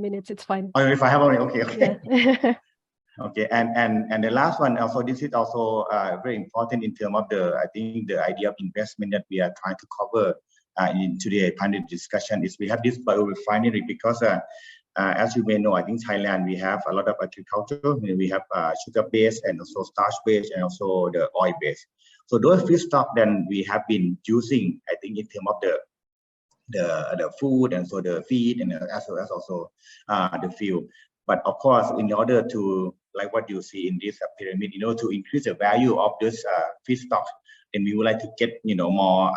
minutes, it's fine. Oh, if I have only, okay. Yeah. Okay, and the last one also, this is also very important in terms of I think the idea of investment that we are trying to cover in today's panel discussion is we have this biorefinery because as you may know, I think Thailand, we have a lot of agriculture. We have sugar base and also starch base and also the oil base. So those feedstock then we have been using, I think, in terms of the food and so the feed and as well as also the fuel. But of course, in order to, like what you see in this pyramid, to increase the value of this feedstock, then we would like to get, more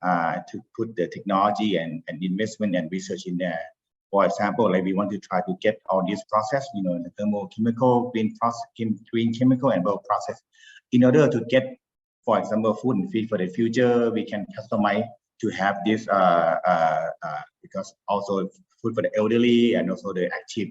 to put the technology and investment and research in there. For example, like we want to try to get all this process, the thermochemical, green chemical and bio process, in order to get, for example, food and feed for the future. We can customize to have this because also food for the elderly and also the active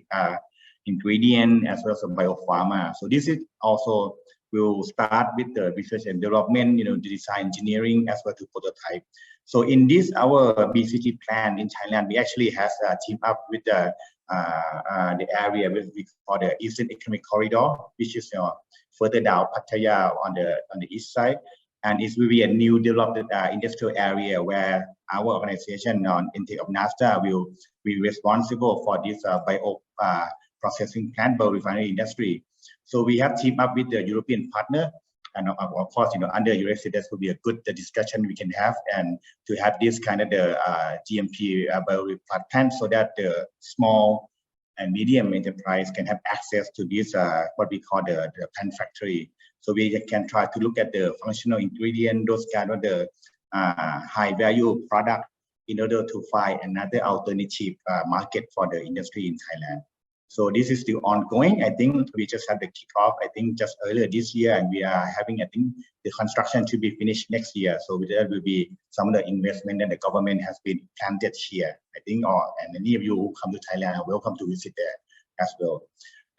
ingredient as well as biopharma. So this is also will start with the research and development, the design engineering as well to prototype. So in this our BCG plan in Thailand, we actually has teamed up with the area we call the Eastern Economic Corridor, which is further down Pattaya on the east side. And it will be a new developed industrial area where our organization on intake of NAFTA will be responsible for this bio processing plant biorefinery industry. So we have teamed up with the European partner, and of course, under USC, this will be a good discussion we can have, and to have this kind of the GMP biorefinery plant, so that the small and medium enterprise can have access to this what we call the plant factory. So we can try to look at the functional ingredient, those kind of the high value product, in order to find another alternative market for the industry in Thailand. So this is still ongoing. I think we just had the kickoff, I think just earlier this year, and we are having, I think the construction should be finished next year. So there will be some of the investment that the government has been planted here, I think, and any of you who come to Thailand are welcome to visit there as well.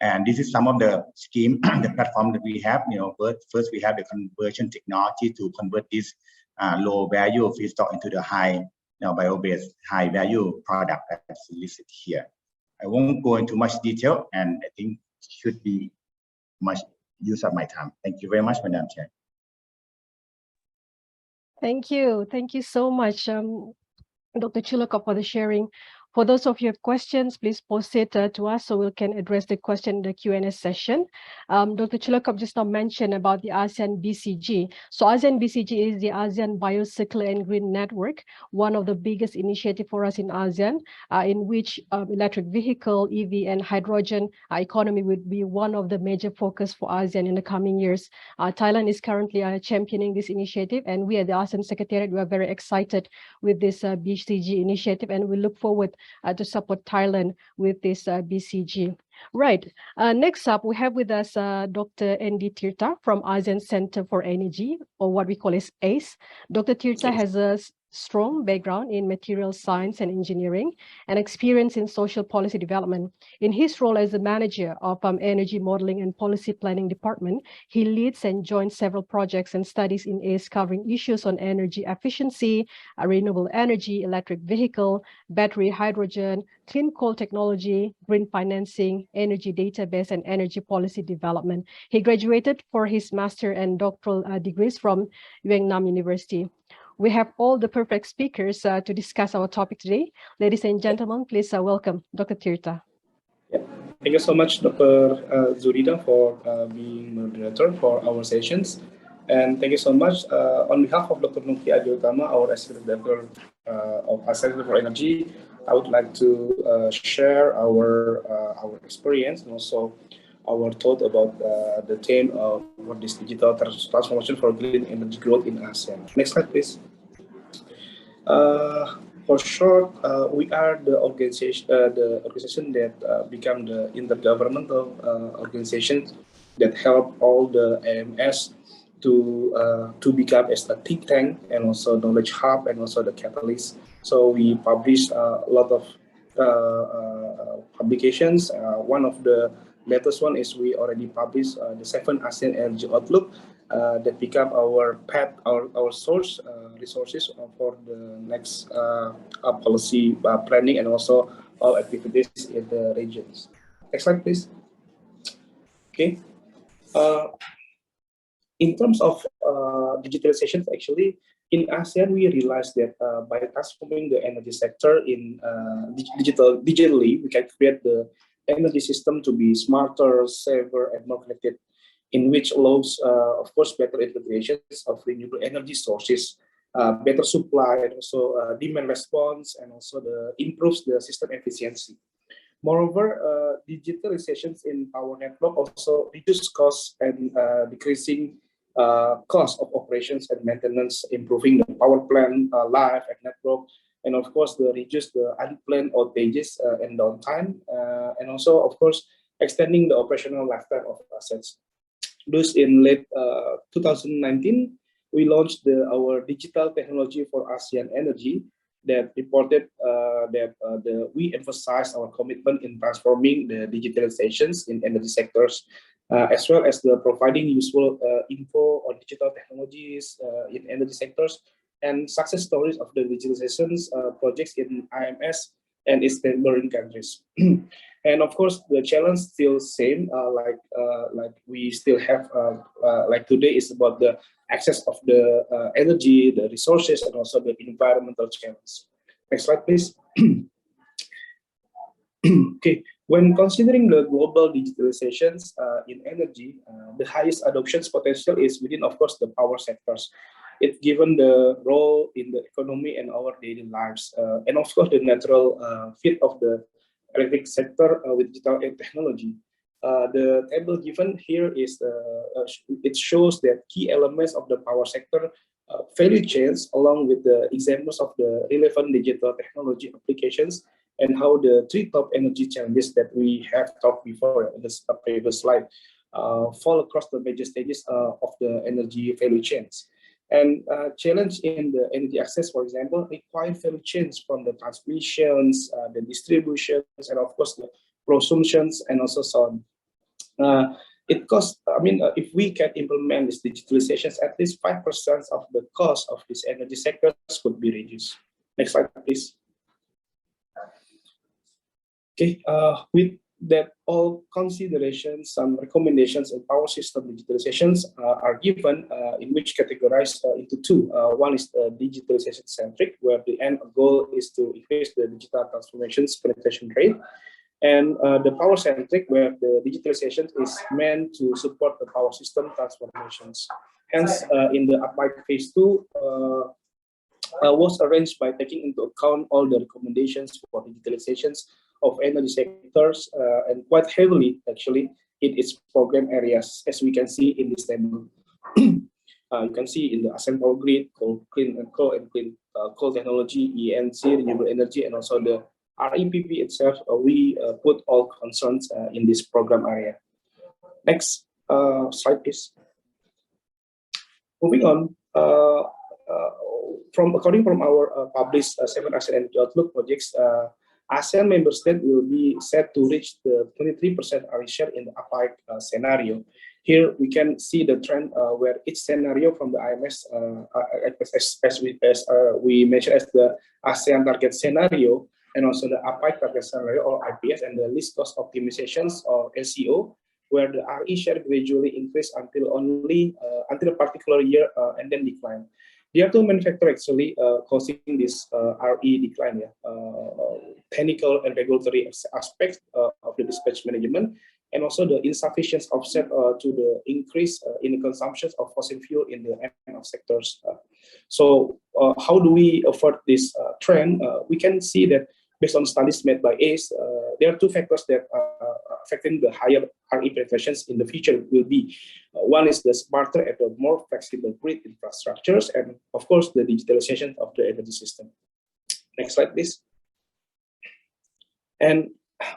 And this is some of the scheme, the platform that we have. First we have the conversion technology to convert this low value feedstock into the high bio-based high value product that's listed here. I won't go into much detail, and I think should be much use of my time. Thank you very much, Madam Chair. Thank you so much, Dr. Chilakop, for the sharing. For those of you who have questions, please post it to us so we can address the question in the Q&A session. Dr. Chilakop just now mentioned about the ASEAN BCG. So ASEAN BCG is the ASEAN Biocircular and Green Network, one of the biggest initiatives for us in ASEAN, in which electric vehicle, EV, and hydrogen economy would be one of the major focus for ASEAN in the coming years. Thailand is currently championing this initiative, and we at the ASEAN Secretariat, we are very excited with this BCG initiative, and we look forward to support Thailand with this BCG. Right. Next up, we have with us Dr. Andy Tirta from ASEAN Center for Energy, or what we call as ACE. Dr. Tirta has a strong background in material science and engineering and experience in social policy development. In his role as the manager of Energy Modeling and Policy Planning Department, he leads and joins several projects and studies in ACE covering issues on energy efficiency, renewable energy, electric vehicle, battery hydrogen, clean coal technology, green financing, energy database, and energy policy development. He graduated for his master and doctoral degrees from Yuan Nam University. We have all the perfect speakers to discuss our topic today. Ladies and gentlemen, please welcome Dr. Tirta. Yeah. Thank you so much, Dr. Zurida, for being moderator for our sessions. And thank you so much on behalf of Dr. Nuki Adiotama, our Assistant Director of ASEAN for Energy. I would like to share our experience and also our thought about the theme of what is digital transformation for green energy growth in ASEAN. Next slide, please. For short, we are the organization that become the intergovernmental organization that help all the AMS to become as a think tank and also knowledge hub and also the catalyst. So we publish a lot of publications. One of the latest one is we already published the 7 ASEAN Energy Outlook that become our path, our source resources for the next policy planning and also our activities in the regions. Next slide, please. Okay. In terms of digitalization, actually, in ASEAN, we realized that by transforming the energy sector in digitally, we can create the energy system to be smarter, safer, and more connected, in which allows, of course, better integrations of renewable energy sources, better supply, and also demand response, and also improves the system efficiency. Moreover, digitalizations in power network also reduce costs and decreasing cost of operations and maintenance, improving the power plant life and network, and of course, reduce the unplanned outages and downtime, and also, of course, extending the operational lifetime of assets. Thus, in late 2019, we launched our digital technology for ASEAN Energy that reported we emphasize our commitment in transforming the digitalizations in energy sectors, as well as providing useful info on digital technologies in energy sectors and success stories of the digitalizations projects in IMS and its neighboring countries. And of course, the challenge still same, like we still have, like today is about the access of the energy, the resources, and also the environmental challenge. Next slide, please. Okay, when considering the global digitalizations in energy, the highest adoption potential is within, of course, the power sectors. It's given the role in the economy and our daily lives, and of course the natural fit of the electric sector with digital technology. The table given here is it shows that key elements of the power sector value chains, along with the examples of the relevant digital technology applications and how the three top energy challenges that we have talked before in this previous slide fall across the major stages of the energy value chains. And challenge in the energy access, for example, require value chains from the transmissions, the distributions, and of course the consumptions, and also so on. It costs, I mean, if we can implement these digitalizations, at least 5% of the cost of this energy sectors could be reduced. Next slide, please. Okay, with that all considerations, some recommendations in power system digitalizations are given, in which categorized into two. One is digitalization centric, where the end goal is to increase the digital transformations penetration rate, and the power centric, where the digitalization is meant to support the power system transformations. Hence, in the applied phase 2, was arranged by taking into account all the recommendations for digitalizations of energy sectors, and quite heavily actually in its program areas, as we can see in this table. You can see in the ASEAN power grid, coal technology, ENC, renewable energy, and also the REPP itself. We put all concerns in this program area. Next slide, please. Moving on, according from our published 7 ASEAN Energy Outlook projects, ASEAN member state will be set to reach the 23% RE share in the applied scenario. Here we can see the trend where each scenario from the IMS, as we mentioned as the ASEAN target scenario, and also the applied target scenario or IPS, and the least cost optimizations or LCO, where the RE share gradually increase until a particular year and then decline. There are two main factors actually causing this RE decline, technical and regulatory aspects of the dispatch management, and also the insufficient offset to the increase in the consumption of fossil fuel in the end of sectors. So how do we avert this trend? We can see that based on studies made by ACE, there are two factors that are affecting the higher RE penetrations in the future will be. One is the smarter and the more flexible grid infrastructures, and of course the digitalization of the energy system. Next slide, please. And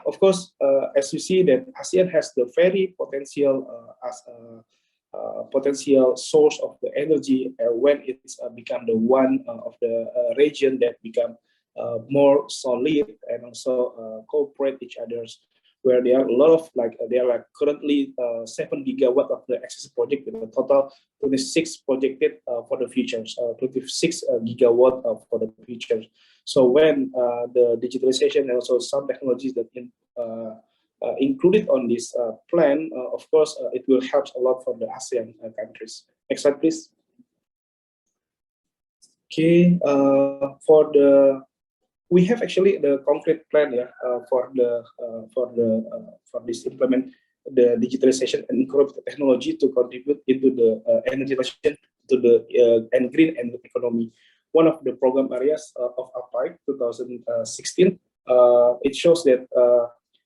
of course, as you see that ASEAN has the very potential as a potential source of the energy when it's become the one of the region that become more solid and also cooperate each other's, where there are a lot of there are currently 7 gigawatt of the access project with a total 26 projected for the future, 26 gigawatt for the future. So when the digitalization and also some technologies that included on this plan, of course, it will help a lot for the ASEAN countries. Next slide, please. Okay, we have actually the concrete plan, yeah, for this implement the digitalization and incorporate technology to contribute into the energy transition to the and green energy economy. One of the program areas of APAI 2016, it shows that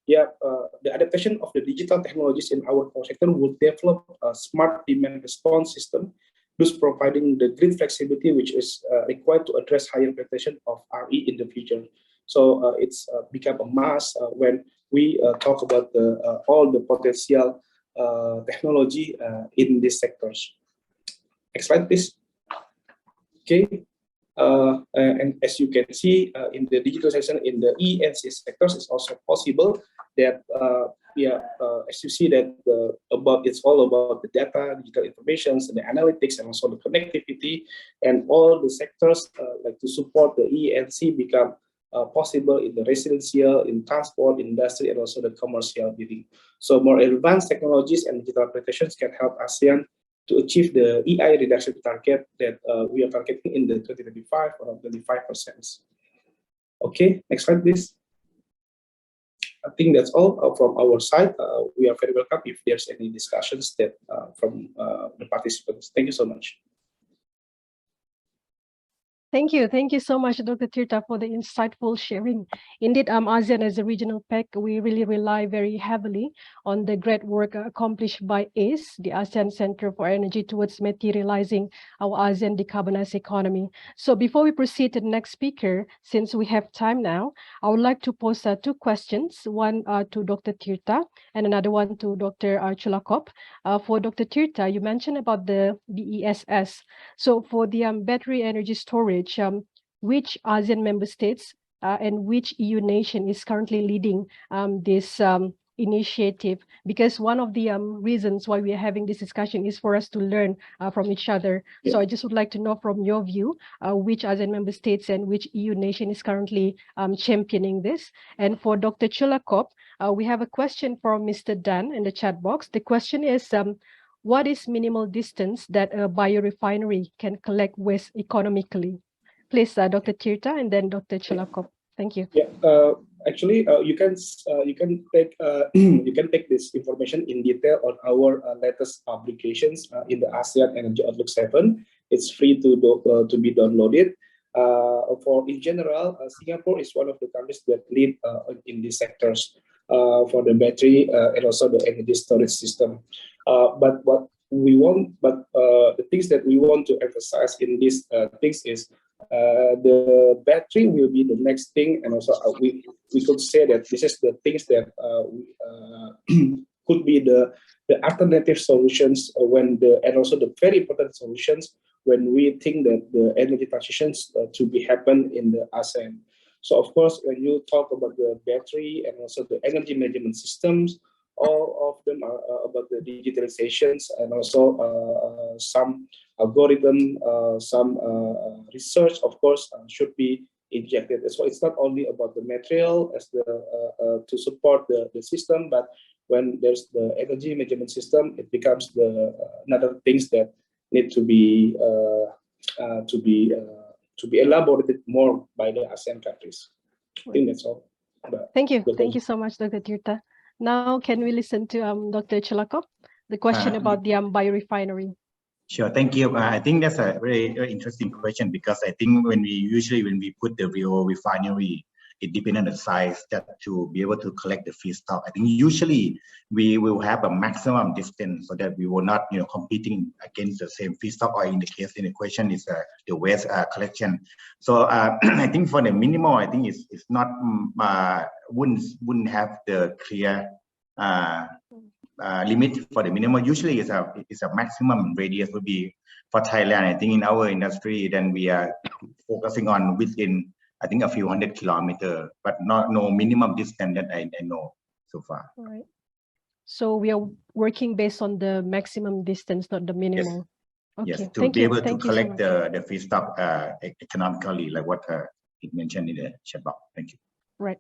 the adaptation of the digital technologies in our power sector will develop a smart demand response system, thus providing the grid flexibility which is required to address higher expectation of RE in the future. So it's become a must when we talk about all the potential technology in these sectors. Next slide, please. Okay. And as you can see in the digitalization in the E&C sectors, it's also possible that as you see that it's all about the data, digital information, the analytics, and also the connectivity, and all the sectors like to support the E&C become possible in the residential, in transport, industry, and also the commercial building. So more advanced technologies and digital applications can help ASEAN to achieve the EI reduction target that we are targeting in the 2025 or 25%. Okay, next slide, please. I think that's all from our side. We are very welcome if there's any discussions that from the participants. Thank you so much. Thank you so much, Dr. Tirta, for the insightful sharing. Indeed, ASEAN as a regional PEC, we really rely very heavily on the great work accomplished by ACE, the ASEAN Center for Energy, towards materializing our ASEAN decarbonized economy. So before we proceed to the next speaker, since we have time now, I would like to pose two questions, one to Dr. Tirta and another one to Dr. Chulakop. For Dr. Tirta, you mentioned about the BESS. So for the battery energy storage, which ASEAN member states and which EU nation is currently leading this initiative? Because one of the reasons why we are having this discussion is for us to learn from each other. Yeah. So I just would like to know from your view, which ASEAN member states and which EU nation is currently championing this. And for Dr. Chulakop, we have a question from Mr. Dan in the chat box. The question is, what is minimal distance that a biorefinery can collect waste economically? Please, Dr. Tirta and then Dr. Chulakop. Thank you. Yeah, actually, you can take you can take this information in detail on our latest publications in the ASEAN Energy Outlook 7. It's free to be downloaded. In general, Singapore is one of the countries that lead in these sectors for the battery and also the energy storage system. But what we want, the things that we want to emphasize in these things is the battery will be the next thing, and also we could say that this is the things that could be the alternative solutions and also the very important solutions when we think that the energy transitions to be happen in the ASEAN. So of course, when you talk about the battery and also the energy management systems, all of them are about the digitalizations and also some algorithm, some research, of course, should be injected. So it's not only about the material as to support the system, but when there's the energy management system, it becomes the another things that need to be elaborated more by the ASEAN countries. I think that's all. Thank you so much, Dr. Tirta. Now, can we listen to Dr. Chulakop, the question about the biorefinery? Sure, thank you. I think that's a very interesting question, because I think when we put the biorefinery, it depends on the size that to be able to collect the feedstock. I think usually we will have a maximum distance so that we will not, competing against the same feedstock, or in the case in the question is the waste collection. So I think for the minimal, I think it's not wouldn't have the clear limit for the minimum. Usually it's a maximum radius would be for Thailand. I think in our industry, then we are focusing on within, I think, a few hundred kilometers, but no minimum distance that I know so far. All right. So we are working based on the maximum distance, not the minimum. Yes. Okay. Yes, to be able to collect the feedstock economically, like what it mentioned in the chat box. Thank you. Right.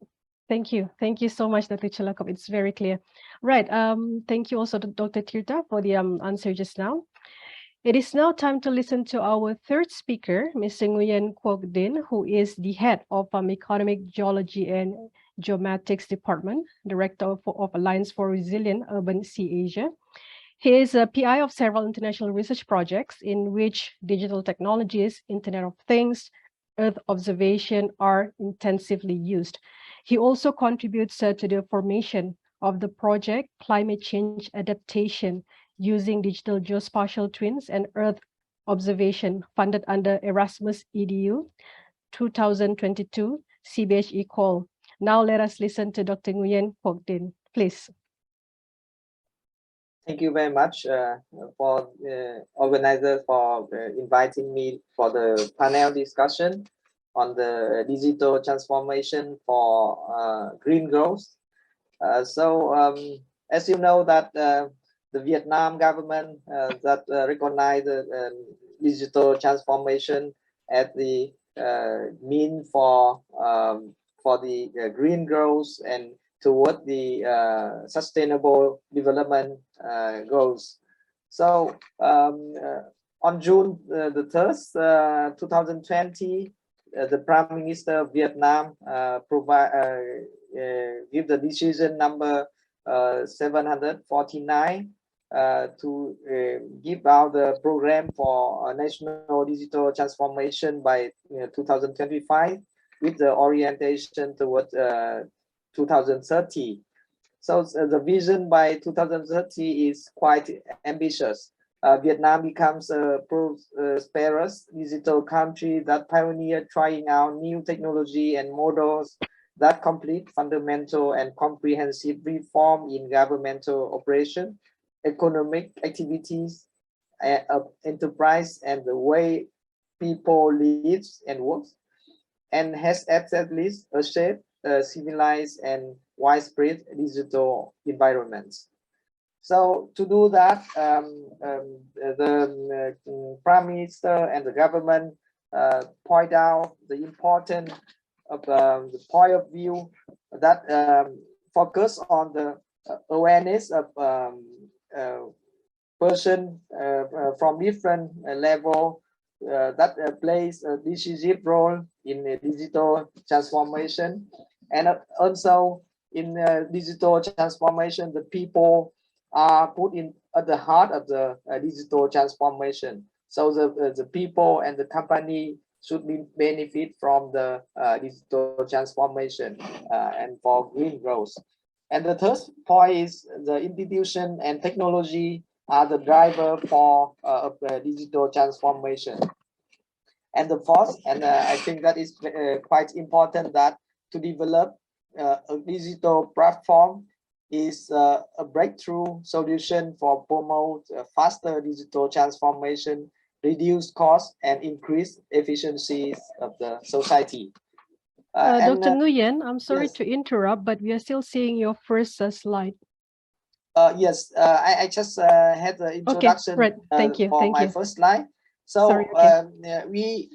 Thank you. Thank you so much, Dr. Chilakop. It's very clear. Right. Thank you also to Dr. Tirta for the answer just now. It is now time to listen to our third speaker, Mr. Nguyen Quoc Din, who is the head of Economic Geology and Geomatics Department, Director of Alliance for Resilient Urban Sea Asia. He is a PI of several international research projects in which digital technologies, Internet of Things, Earth observation are intensively used. He also contributes to the formation of the project Climate Change Adaptation using digital geospatial twins and Earth observation funded under Erasmus EDU 2022 CBHE call. Now let us listen to Dr. Nguyen Quoc Din, please. Thank you very much for organizers for inviting me for the panel discussion on the digital transformation for green growth. As you know that the Vietnam government that recognized the digital transformation as the mean for the green growth and toward the sustainable development goals. So on June the 3rd, 2020, the Prime Minister of Vietnam give the decision number 749 to give out the program for national digital transformation by 2025 with the orientation towards 2030. So the vision by 2030 is quite ambitious. Vietnam becomes a prosperous digital country that pioneered trying out new technology and models that complete fundamental and comprehensive reform in governmental operation, economic activities, enterprise, and the way people live and work, and has established a shape, civilized and widespread digital environments. So to do that, the Prime Minister and the government point out the importance of the point of view that focus on the awareness of person from different level that plays a decisive role in digital transformation, and also in digital transformation, the people are put in at the heart of the digital transformation. So the people and the company should benefit from the digital transformation and for green growth. And the third point is the institution and technology are the driver for digital transformation. And the fourth, and I think that is quite important, that to develop a digital platform is a breakthrough solution for promote faster digital transformation, reduce costs, and increase efficiencies of the society. Dr. Nguyen, I'm sorry yes. to interrupt, but we are still seeing your first slide. Yes, I just had the introduction. Okay, right. Thank you. For my first slide. So sorry, okay. we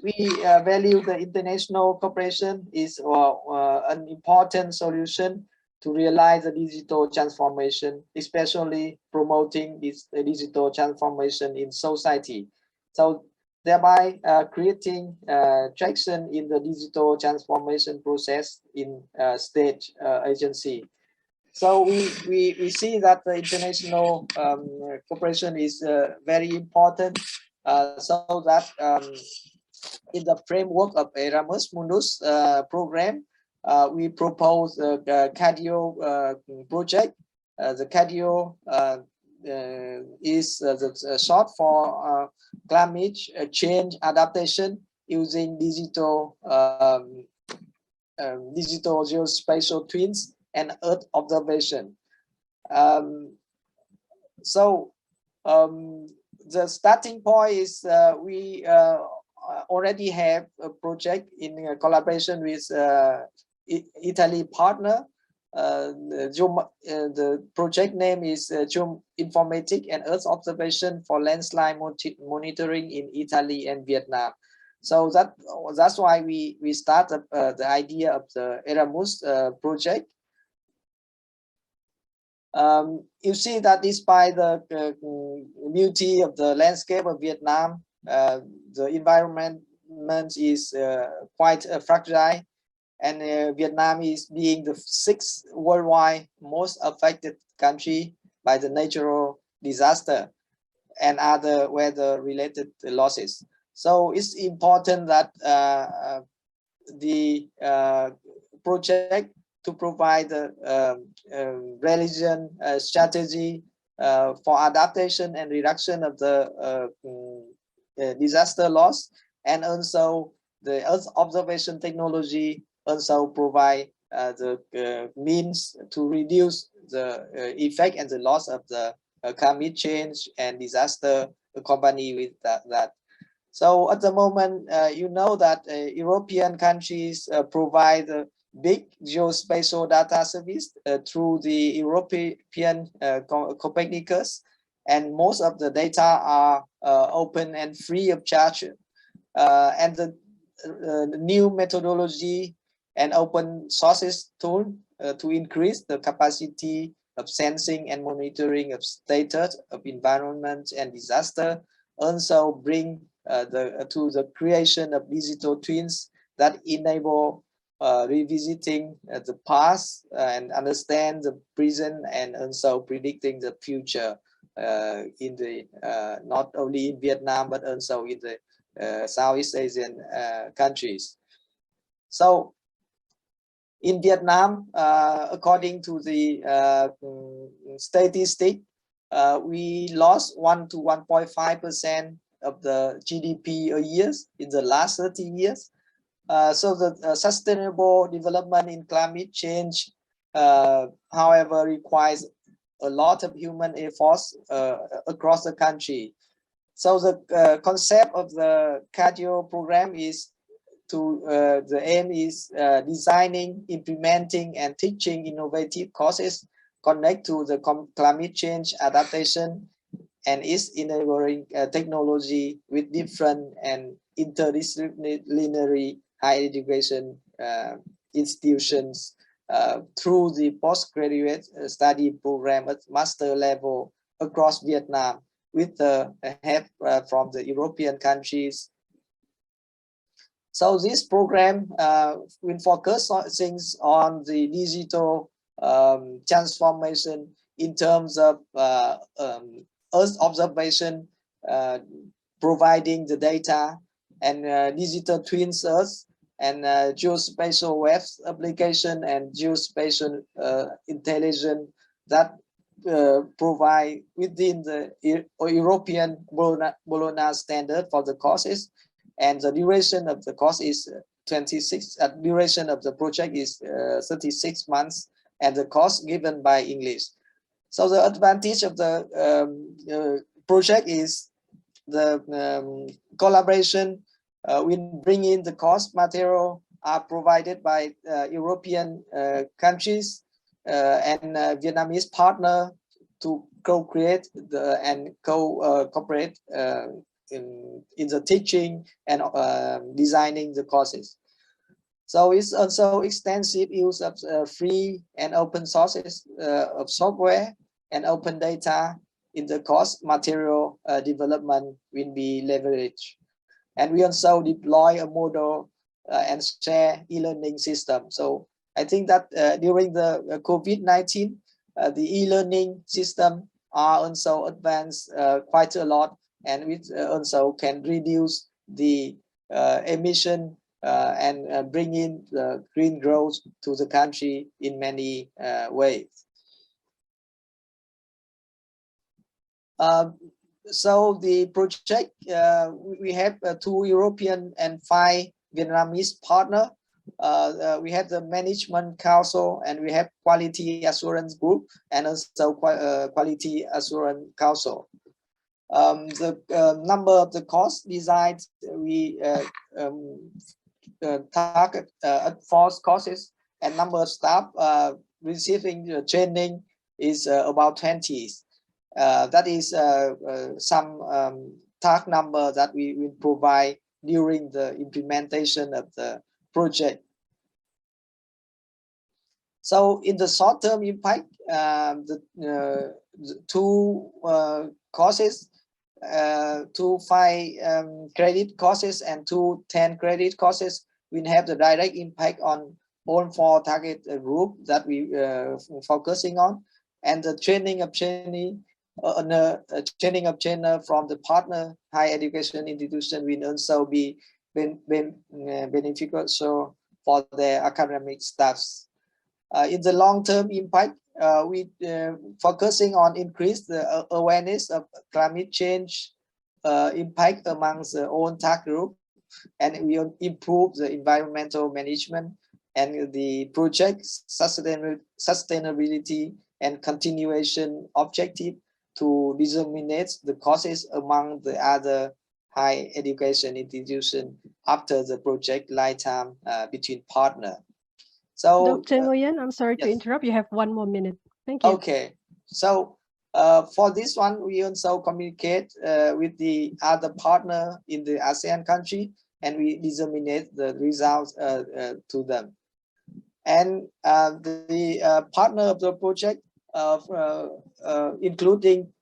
value the international cooperation is an important solution to realize the digital transformation, especially promoting this digital transformation in society. So thereby creating traction in the digital transformation process in state agency. So we see that the international cooperation is very important, so that in the framework of Erasmus Mundus program, we propose a CADIO project. The CADIO is the short for climate change adaptation using digital digital geospatial twins and Earth observation. The starting point is we already have a project in collaboration with Italy partner. The project name is Geoinformatics and Earth Observation for Landslide Monitoring in Italy and Vietnam. So that's why we started the idea of the Erasmus project. You see that despite the beauty of the landscape of Vietnam, the environment is quite fragile, and Vietnam is being the 6th worldwide most affected country by the natural disaster and other weather-related losses. So it's important that the project to provide the religion strategy for adaptation and reduction of the disaster loss, and also the Earth observation technology also provide the means to reduce the effect and the loss of the climate change and disaster accompanied with that. So at the moment, you know that European countries provide a big geospatial data service through the European Copernicus, and most of the data are open and free of charge. And the new methodology and open sources tool to increase the capacity of sensing and monitoring of status of environment and disaster also bring to the creation of digital twins that enable revisiting the past and understand the present, and also predicting the future in the not only in Vietnam but also in the Southeast Asian countries. So in Vietnam, according to the statistic, we lost 1 to 1.5% of the GDP a year in the last 30 years. So the sustainable development in climate change, however, requires a lot of human efforts across the country. So the concept of the CARDIO program is to the aim is designing, implementing, and teaching innovative courses connect to the climate change adaptation, and is enabling technology with different and interdisciplinary higher education institutions through the postgraduate study program at master level across Vietnam, with the help from the European countries. So this program will focus on things on the digital transformation in terms of Earth observation, providing the data, and digital twins Earth, and geospatial web application, and geospatial intelligence that provide within the European Bologna standard for the courses. And the duration of the course is 26. Duration of the project is 36 months, and the course given by English. So the advantage of the project is the collaboration. We bring in the course material are provided by European countries and Vietnamese partner to co-create and cooperate in the teaching and designing the courses. So it's also extensive use of free and open sources of software and open data in the course material development will be leveraged. And we also deploy a model and share e-learning system. So I think that during the COVID-19, the e-learning system are also advanced quite a lot, and we also can reduce the emission and bring in the green growth to the country in many ways. So the project, we have 2 European and 5 Vietnamese partner. We have the management council, and we have quality assurance group, and also quality assurance council. The number of the course designs, we target at 4 courses, and number of staff receiving the training is about 20. That is some target number that we will provide during the implementation of the project. So in the short-term impact, the two courses, 5 credit courses and 2 10 credit courses will have the direct impact on all 4 target group that we focusing on, and the training of trainee trainer from the partner higher education institution will also be beneficial for their academic staffs. In the long-term impact, we focusing on increase the awareness of climate change impact amongst the own target group, and we improve the environmental management and the project sustainability and continuation objective to disseminate the courses among the other higher education institutions after the project lifetime between partner. So, Dr. Nguyen, I'm sorry to yes. interrupt. You have 1 more minute. Thank you. Okay. So for this one, we also communicate with the other partner in the ASEAN country, and we disseminate the results to them. And the partner of the project, including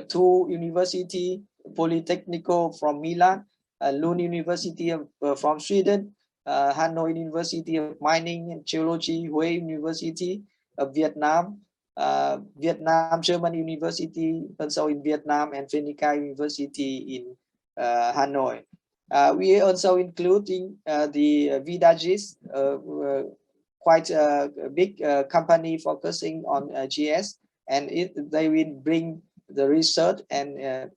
2 university, Polytechnico from Milan, Lund University from Sweden, Hanoi University of Mining and Geology, Hue University of Vietnam, Vietnam German University also in Vietnam, and Phenica University in Hanoi. We also including the Vidagis, quite a big company focusing on GS, and they will bring the research and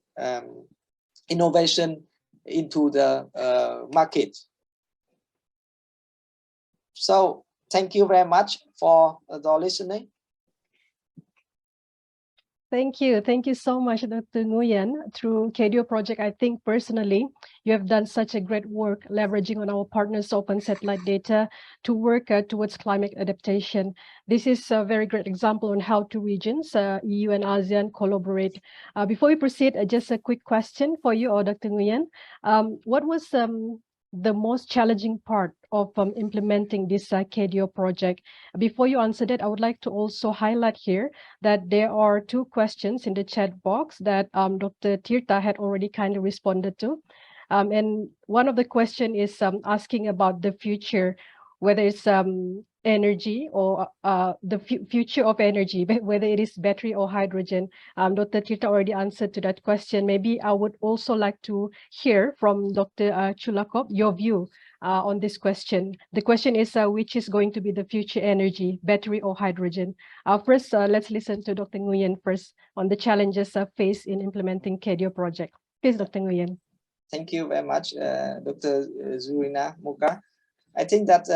innovation into the market. So thank you very much for the listening. Thank you. Thank you so much, Dr. Nguyen. Through KDO project, I think personally, you have done such a great work leveraging on our partners' open satellite data to work towards climate adaptation. This is a very great example on how two regions, EU and ASEAN, collaborate. Before we proceed, just a quick question for you, or Dr. Nguyen. What was the most challenging part of implementing this KDO project? Before you answer that, I would like to also highlight here that there are 2 questions in the chat box that Dr. Tirta had already kind of responded to. And one of the question is asking about the future, whether it's energy or the future of energy, whether it is battery or hydrogen. Dr. Tirta already answered to that question. Maybe I would also like to hear from Dr. Chulakop, your view on this question. The question is, which is going to be the future energy, battery or hydrogen? First, let's listen to Dr. Nguyen first on the challenges faced in implementing KDO project. Please, Dr. Nguyen. Thank you very much, Dr. Zurina Muka. I think that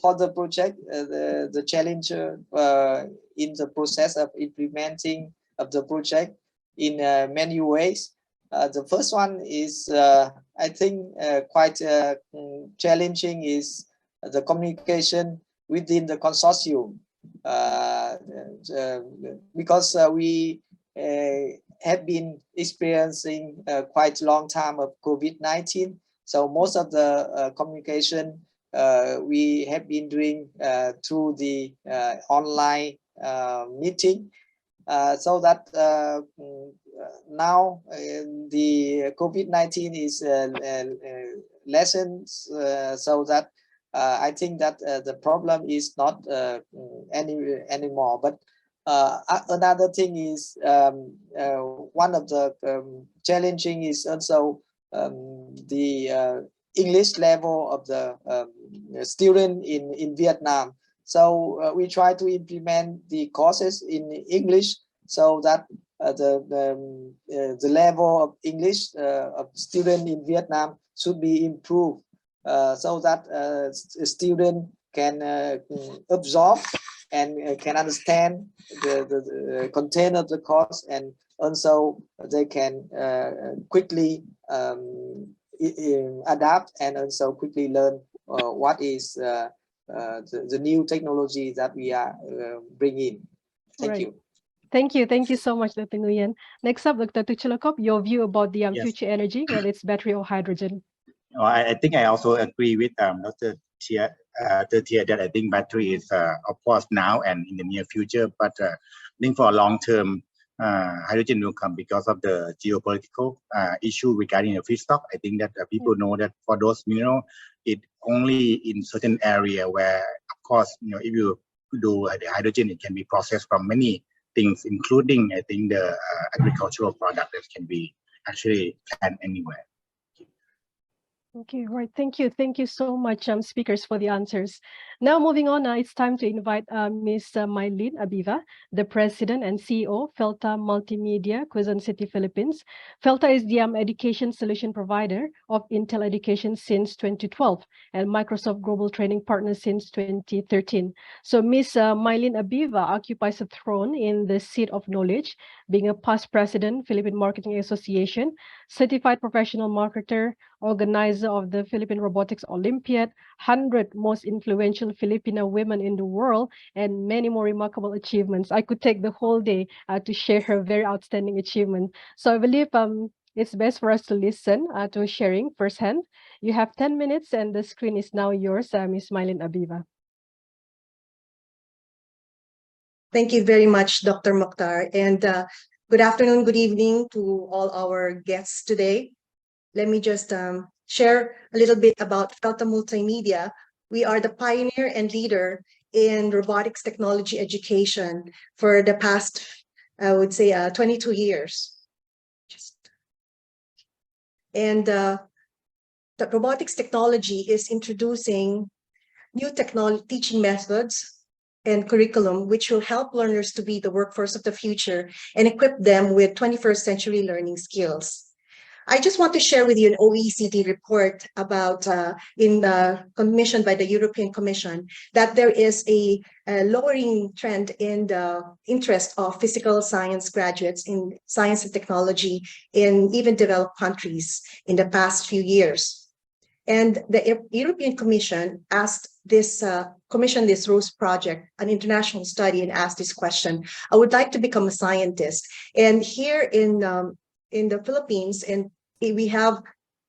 for the project, the challenge in the process of implementing of the project in many ways. The first one is, I think, quite challenging is the communication within the consortium, because we have been experiencing quite a long time of COVID-19. So most of the communication we have been doing through the online meeting, so that now the COVID-19 is lessened, so that I think that the problem is not anymore. But another thing is, one of the challenging is also the English level of the student in Vietnam. So we try to implement the courses in English so that the level of English of student in Vietnam should be improved, so that student can absorb and can understand the content of the course, and also they can quickly adapt and also quickly learn what is the new technology that we are bringing. Thank you. Thank you. Thank you so much, Dr. Nguyen. Next up, Dr. Tuchulakop, your view about the Yes. future energy, whether it's battery or hydrogen. I think I also agree with Dr. Tia that I think battery is of course now and in the near future, but I think for a long term, hydrogen will come because of the geopolitical issue regarding the feedstock. I think that people know that for those minerals, it only in certain area where, of course, if you do the hydrogen, it can be processed from many things, including I think the agricultural product that can be actually planned anywhere. Okay, right. Thank you. Thank you so much, speakers, for the answers. Now, moving on, it's time to invite Ms. Mylene Abiva, the President and CEO, Felta Multimedia, Quezon City, Philippines. Felta is the education solution provider of Intel Education since 2012 and Microsoft Global Training Partner since 2013. So Ms. Mylene Abiva occupies a throne in the seat of knowledge, being a past president, Philippine Marketing Association, certified professional marketer, organizer of the Philippine Robotics Olympiad, 100 most influential Filipino women in the world, and many more remarkable achievements. I could take the whole day to share her very outstanding achievement. So I believe it's best for us to listen to sharing firsthand. You have 10 minutes and the screen is now yours, Ms. Mylene Abiva. Thank you very much, Dr. Mokhtar. And good afternoon, good evening to all our guests today. Let me just share a little bit about Felta Multimedia. We are the pioneer and leader in robotics technology education for the past, I would say, 22 years. And the robotics technology is introducing new teaching methods and curriculum, which will help learners to be the workforce of the future and equip them with 21st century learning skills. I just want to share with you an OECD report about, commissioned by the European Commission, that there is a lowering trend in the interest of physical science graduates in science and technology in even developed countries in the past few years. And the European Commission commissioned this ROSE project, an international study, and asked this question: I would like to become a scientist. And here in the Philippines, and we have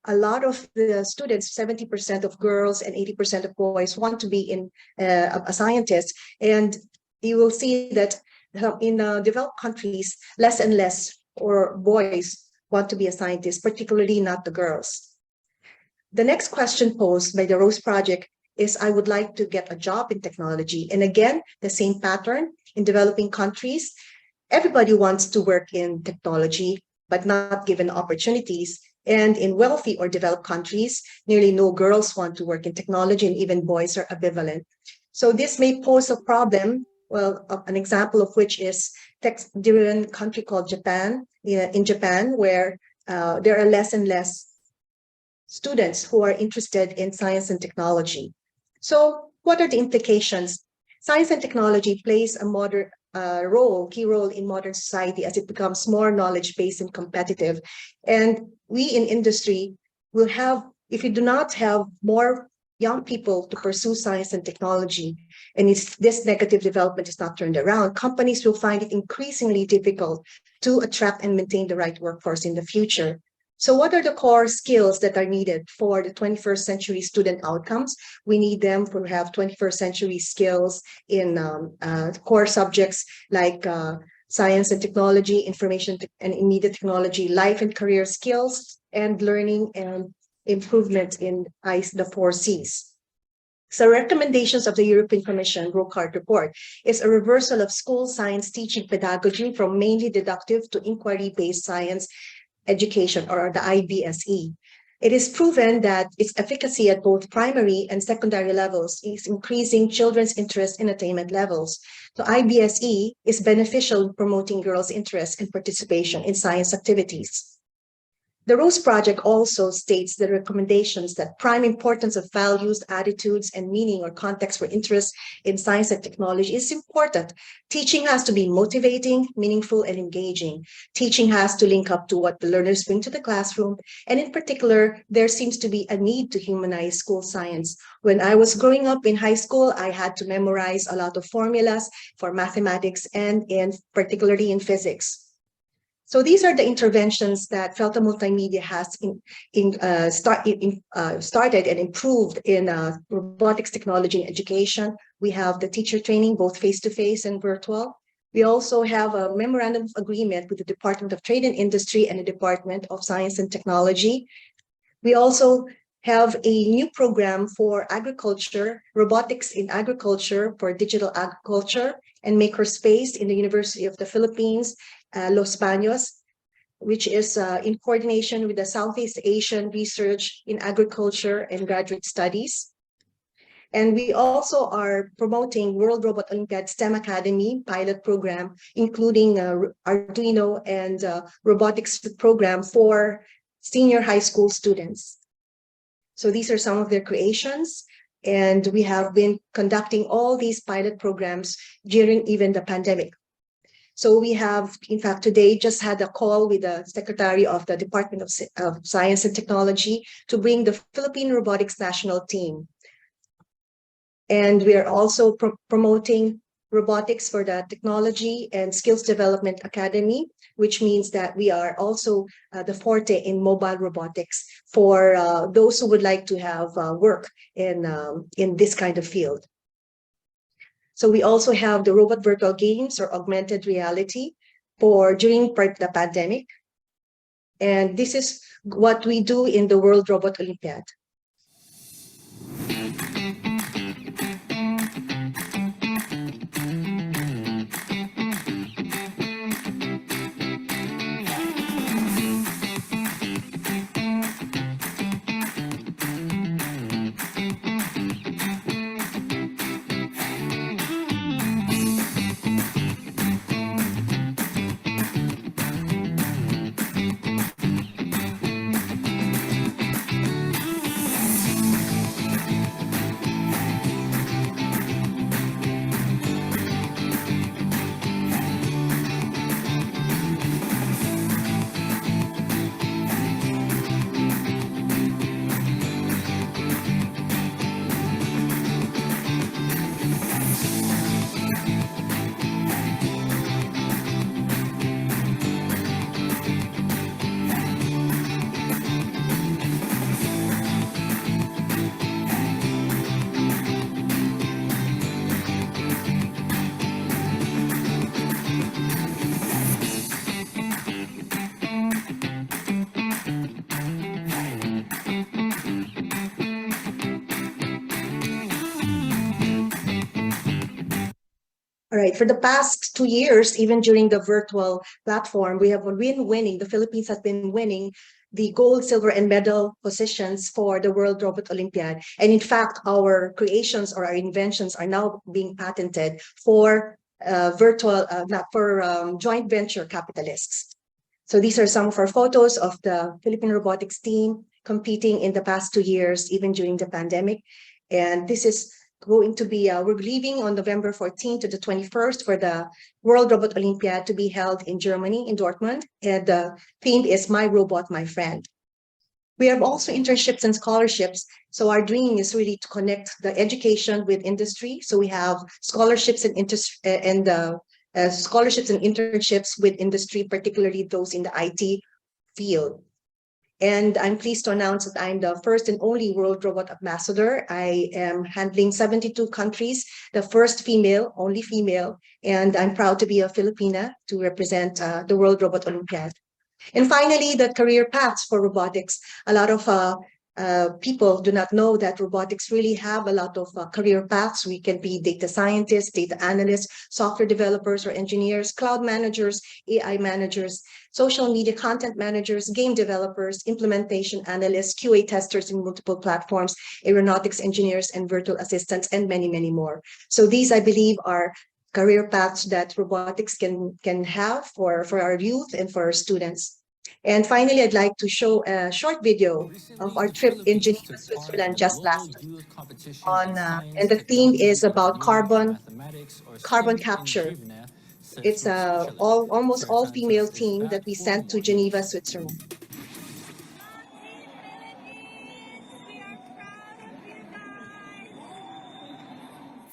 a lot of the students, 70% of girls and 80% of boys want to be a scientist. And you will see that in developed countries, less and less or boys want to be a scientist, particularly not the girls. The next question posed by the ROSE project is, I would like to get a job in technology. And again, the same pattern in developing countries. Everybody wants to work in technology, but not given opportunities. And in wealthy or developed countries, nearly no girls want to work in technology, and even boys are ambivalent. So this may pose a problem. Well, an example of which is tech-driven country called Japan. In Japan, where there are less and less students who are interested in science and technology. So what are the implications? Science and technology plays a key role in modern society as it becomes more knowledge-based and competitive. And we in industry will have, if we do not have more young people to pursue science and technology, and if this negative development is not turned around, companies will find it increasingly difficult to attract and maintain the right workforce in the future. So what are the core skills that are needed for the 21st century student outcomes? We need them to have 21st century skills in core subjects like science and technology, information and media technology, life and career skills, and learning and improvement in the 4 Cs. So recommendations of the European Commission Brocard report is a reversal of school science teaching pedagogy from mainly deductive to inquiry-based science education, or the IBSE. It is proven that its efficacy at both primary and secondary levels is increasing children's interest in attainment levels. So IBSE is beneficial in promoting girls' interest and participation in science activities. The ROSE project also states the recommendations that prime importance of values, attitudes, and meaning or context for interest in science and technology is important. Teaching has to be motivating, meaningful, and engaging. Teaching has to link up to what the learners bring to the classroom. And in particular, there seems to be a need to humanize school science. When I was growing up in high school, I had to memorize a lot of formulas for mathematics and particularly in physics. So these are the interventions that Felta Multimedia has started and improved in robotics technology and education. We have the teacher training, both face-to-face and virtual. We also have a memorandum of agreement with the Department of Trade and Industry and the Department of Science and Technology. We also have a new program for agriculture, robotics in agriculture for digital agriculture and makerspace in the University of the Philippines, Los Baños, which is in coordination with the Southeast Asian Research in Agriculture and Graduate Studies. And we also are promoting World Robot Olympiad STEM Academy pilot program, including Arduino and robotics program for senior high school students. So these are some of their creations. And we have been conducting all these pilot programs during even the pandemic. So we have, in fact, today just had a call with the Secretary of the Department of Science and Technology to bring the Philippine Robotics National Team. And we are also promoting robotics for the Technology and Skills Development Academy, which means that we are also the forte in mobile robotics for those who would like to have work in this kind of field. So we also have the robot virtual games or augmented reality for during the pandemic. And this is what we do in the World Robot Olympiad. All right, for the past 2 years, even during the virtual platform, we have been winning, the Philippines has been winning the gold, silver, and medal positions for the World Robot Olympiad. And in fact, our creations or our inventions are now being patented for joint venture capitalists. So these are some of our photos of the Philippine robotics team competing in the past 2 years, even during the pandemic. And this is going to be, we're leaving on November 14th to the 21st for the World Robot Olympiad to be held in Germany, in Dortmund. And the theme is My Robot, My Friend. We have also internships and scholarships. So our dream is really to connect the education with industry. So we have scholarships and scholarships and internships with industry, particularly those in the IT field. And I'm pleased to announce that I'm the first and only World Robot Ambassador. I am handling 72 countries, the first female, only female, and I'm proud to be a Filipina to represent the World Robot Olympiad. And finally, the career paths for robotics. A lot of people do not know that robotics really have a lot of career paths. We can be data scientists, data analysts, software developers or engineers, cloud managers, AI managers, social media content managers, game developers, implementation analysts, QA testers in multiple platforms, aeronautics engineers, and virtual assistants, and many, many more. So these, I believe, are career paths that robotics can have for our youth and for our students. And finally, I'd like to show a short video of our trip in Geneva, Switzerland just last week. And the theme is about carbon capture. It's a almost all female team that we sent to Geneva, Switzerland.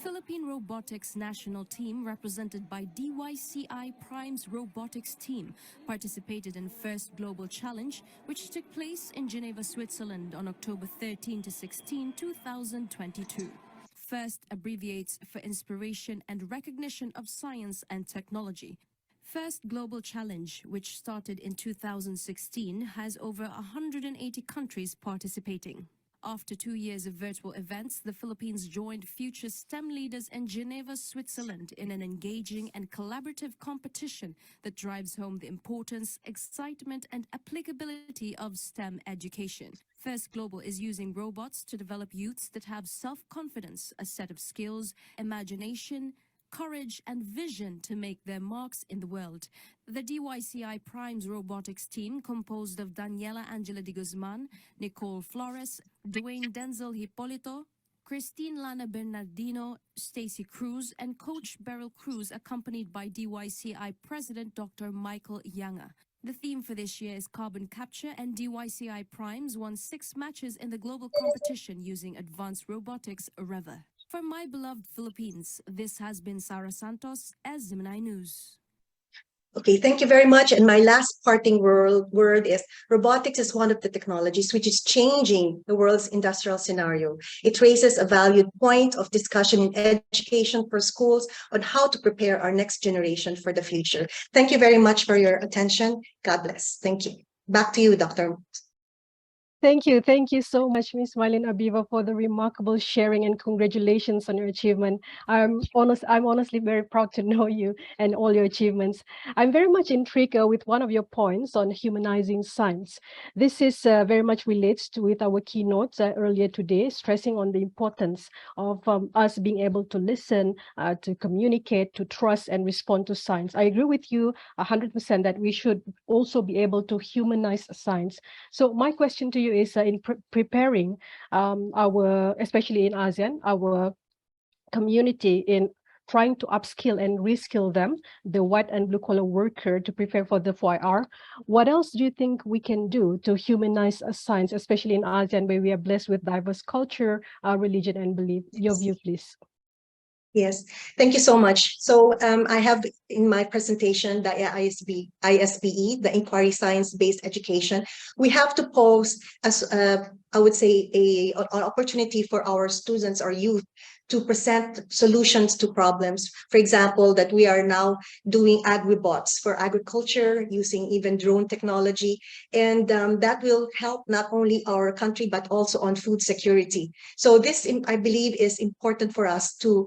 Philippine robotics robotics national team, represented by DYCI Prime's robotics team, participated in First Global Challenge, which took place in Geneva, Switzerland on October 13 to 16, 2022. FIRST abbreviates for Inspiration and Recognition of Science and Technology. First Global Challenge, which started in 2016, has over 180 countries participating. After 2 years of virtual events, the Philippines joined future STEM leaders in Geneva, Switzerland, in an engaging and collaborative competition that drives home the importance, excitement, and applicability of STEM education. First Global is using robots to develop youths that have self-confidence, a set of skills, imagination, courage, and vision to make their marks in the world. The DYCI Prime's robotics team, composed of Daniela Angela de Guzman, Nicole Flores, Dwayne Denzel Hipolito, Christine Lana Bernardino, Stacy Cruz, and Coach Beryl Cruz, accompanied by DYCI President Dr. Michael Yanga. The theme for this year is carbon capture, and DYCI Primes won 6 matches in the global competition using advanced robotics Reva. For my beloved Philippines, this has been Sarah Santos as Gemini News. Okay, thank you very much. And my last parting word is robotics is one of the technologies which is changing the world's industrial scenario. It raises a valued point of discussion in education for schools on how to prepare our next generation for the future. Thank you very much for your attention. God bless. Thank you. Back to you, Dr. Thank you. Thank you so much, Ms. Mylene Abiva, for the remarkable sharing, and congratulations on your achievement. I'm honestly very proud to know you and all your achievements. I'm very much intrigued with one of your points on humanizing science. This is very much relates to with our keynotes earlier today, stressing on the importance of us being able to listen, to communicate, to trust, and respond to science. I agree with you 100% that we should also be able to humanize science. So my question to you is in preparing especially in ASEAN, our community in trying to upskill and reskill them, the white and blue collar worker, to prepare for the 4IR. What else do you think we can do to humanize science, especially in ASEAN, where we are blessed with diverse culture, religion, and belief? Your view, please. Yes, thank you so much. So I have in my presentation the ISBE, the Inquiry Science-Based Education. We have to pose, as I would say, an opportunity for our students or youth to present solutions to problems. For example, that we are now doing agribots for agriculture using even drone technology. And that will help not only our country, but also on food security. So this, I believe, is important for us to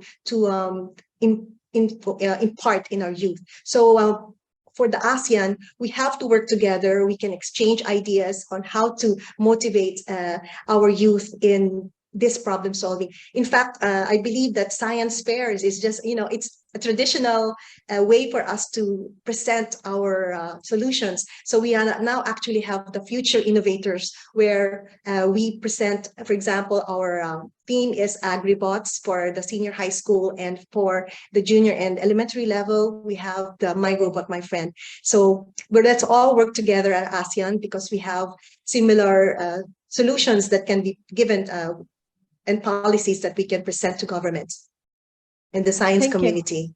impart in our youth. So for the ASEAN, we have to work together. We can exchange ideas on how to motivate our youth in this problem solving. In fact, I believe that science fairs is just, it's a traditional way for us to present our solutions. So we are now actually have the future innovators where we present, for example, our theme is agribots for the senior high school, and for the junior and elementary level, we have the My Robot, My Friend. So let's all work together at ASEAN because we have similar solutions that can be given and policies that we can present to governments and the science community.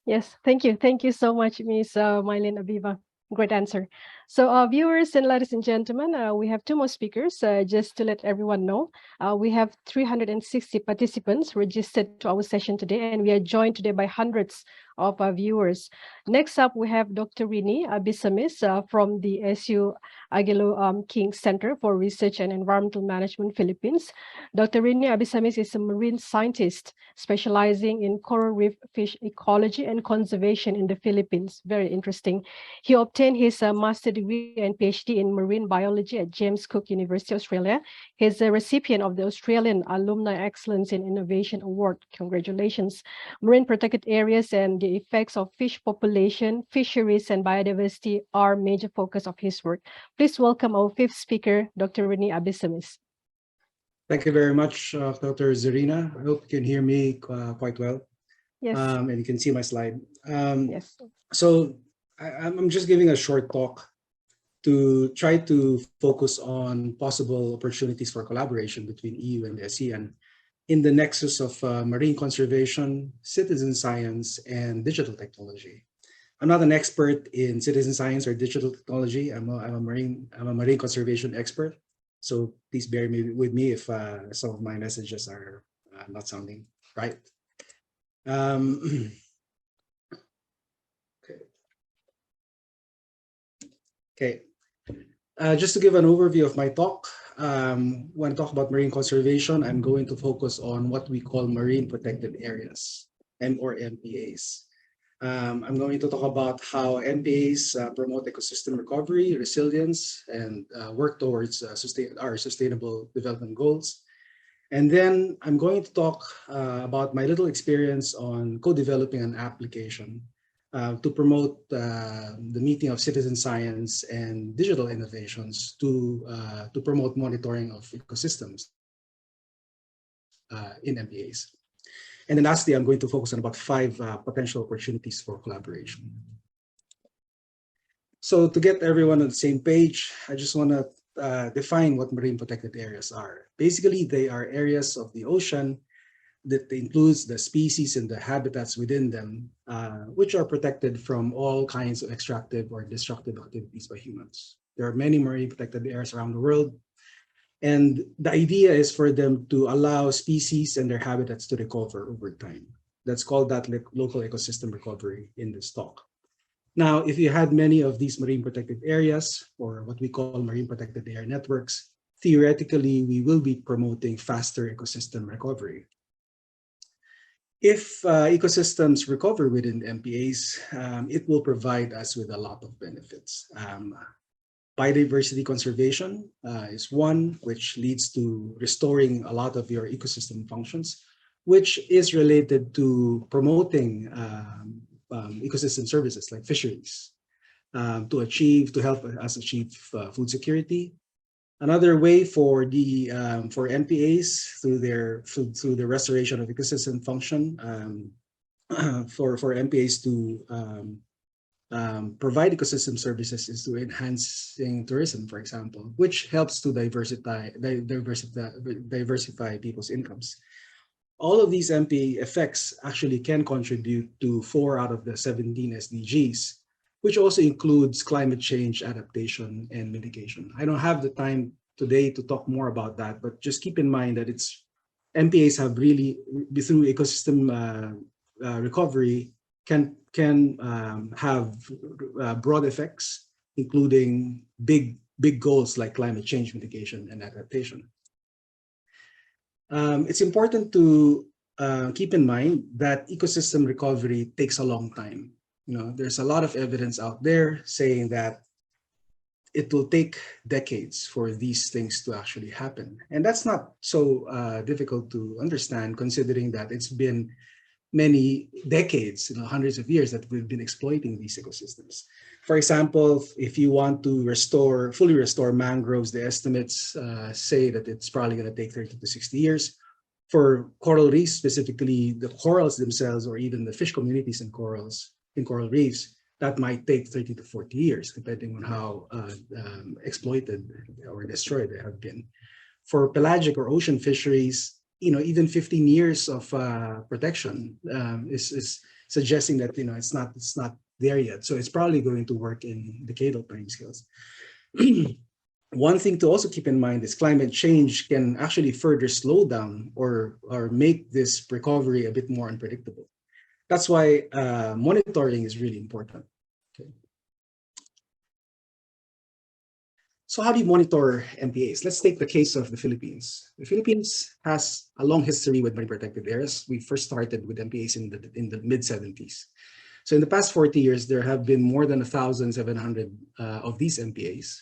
Yes, thank you. Thank you so much, Ms. Mylene Abiva. Great answer. So viewers and ladies and gentlemen, we have 2 more speakers. Just to let everyone know, we have 360 participants registered to our session today, and we are joined today by hundreds of our viewers. Next up, we have Dr. Rini Abisamis from the SU Aguilo King Center for Research and Environmental Management, Philippines. Dr. Rini Abisamis is a marine scientist specializing in coral reef fish ecology and conservation in the Philippines. Very interesting. He obtained his master's degree and PhD in marine biology at James Cook University, Australia. He's a recipient of the Australian Alumni Excellence in Innovation Award. Congratulations. Marine protected areas and the effects of fish population, fisheries, and biodiversity are major focus of his work. Please welcome our 5th speaker, Dr. Rini Abisamis. Thank you very much, Dr. Zarina. I hope you can hear me quite well. Yes. And you can see my slide. Yes. So I'm just giving a short talk to try to focus on possible opportunities for collaboration between EU and the ASEAN in the nexus of marine conservation, citizen science, and digital technology. I'm not an expert in citizen science or digital technology. I'm a marine conservation expert. So please bear with me if some of my messages are not sounding right. Okay. Okay. Just to give an overview of my talk, when I talk about marine conservation, I'm going to focus on what we call marine protected areas, or MPAs. I'm going to talk about how MPAs promote ecosystem recovery, resilience, and work towards our sustainable development goals. And then I'm going to talk about my little experience on co-developing an application to promote the meeting of citizen science and digital innovations to promote monitoring of ecosystems in MPAs. And then lastly, I'm going to focus on about 5 potential opportunities for collaboration. So to get everyone on the same page, I just want to define what marine protected areas are. Basically, they are areas of the ocean that includes the species and the habitats within them, which are protected from all kinds of extractive or destructive activities by humans. There are many marine protected areas around the world, and the idea is for them to allow species and their habitats to recover over time. That's called that local ecosystem recovery in this talk. Now, if you had many of these marine protected areas, or what we call marine protected area networks, theoretically, we will be promoting faster ecosystem recovery. If ecosystems recover within MPAs, it will provide us with a lot of benefits. Biodiversity conservation is one, which leads to restoring a lot of your ecosystem functions, which is related to promoting ecosystem services like fisheries to help us achieve food security. Another way for the for MPAs through the restoration of ecosystem function for MPAs to provide ecosystem services is to enhancing tourism, for example, which helps to diversify people's incomes. All of these MPA effects actually can contribute to 4 out of the 17 SDGs, which also includes climate change adaptation and mitigation. I don't have the time today to talk more about that, but just keep in mind that MPAs have really, through ecosystem recovery, can have broad effects, including big goals like climate change mitigation and adaptation. It's important to keep in mind that ecosystem recovery takes a long time. There's a lot of evidence out there saying that it will take decades for these things to actually happen. And that's not so difficult to understand, considering that it's been many decades, hundreds of years that we've been exploiting these ecosystems. For example, if you want to fully restore mangroves, the estimates say that it's probably going to take 30 to 60 years. For coral reefs, specifically the corals themselves, or even the fish communities in coral reefs, that might take 30 to 40 years, depending on how exploited or destroyed they have been. For pelagic or ocean fisheries, even 15 years of protection is suggesting that it's not there yet. So it's probably going to work in decadal timescales. One thing to also keep in mind is climate change can actually further slow down or make this recovery a bit more unpredictable. That's why monitoring is really important. Okay. So how do you monitor MPAs? Let's take the case of the Philippines. The Philippines has a long history with marine protected areas. We first started with MPAs in the mid-70s. So in the past 40 years, there have been more than 1,700 of these MPAs.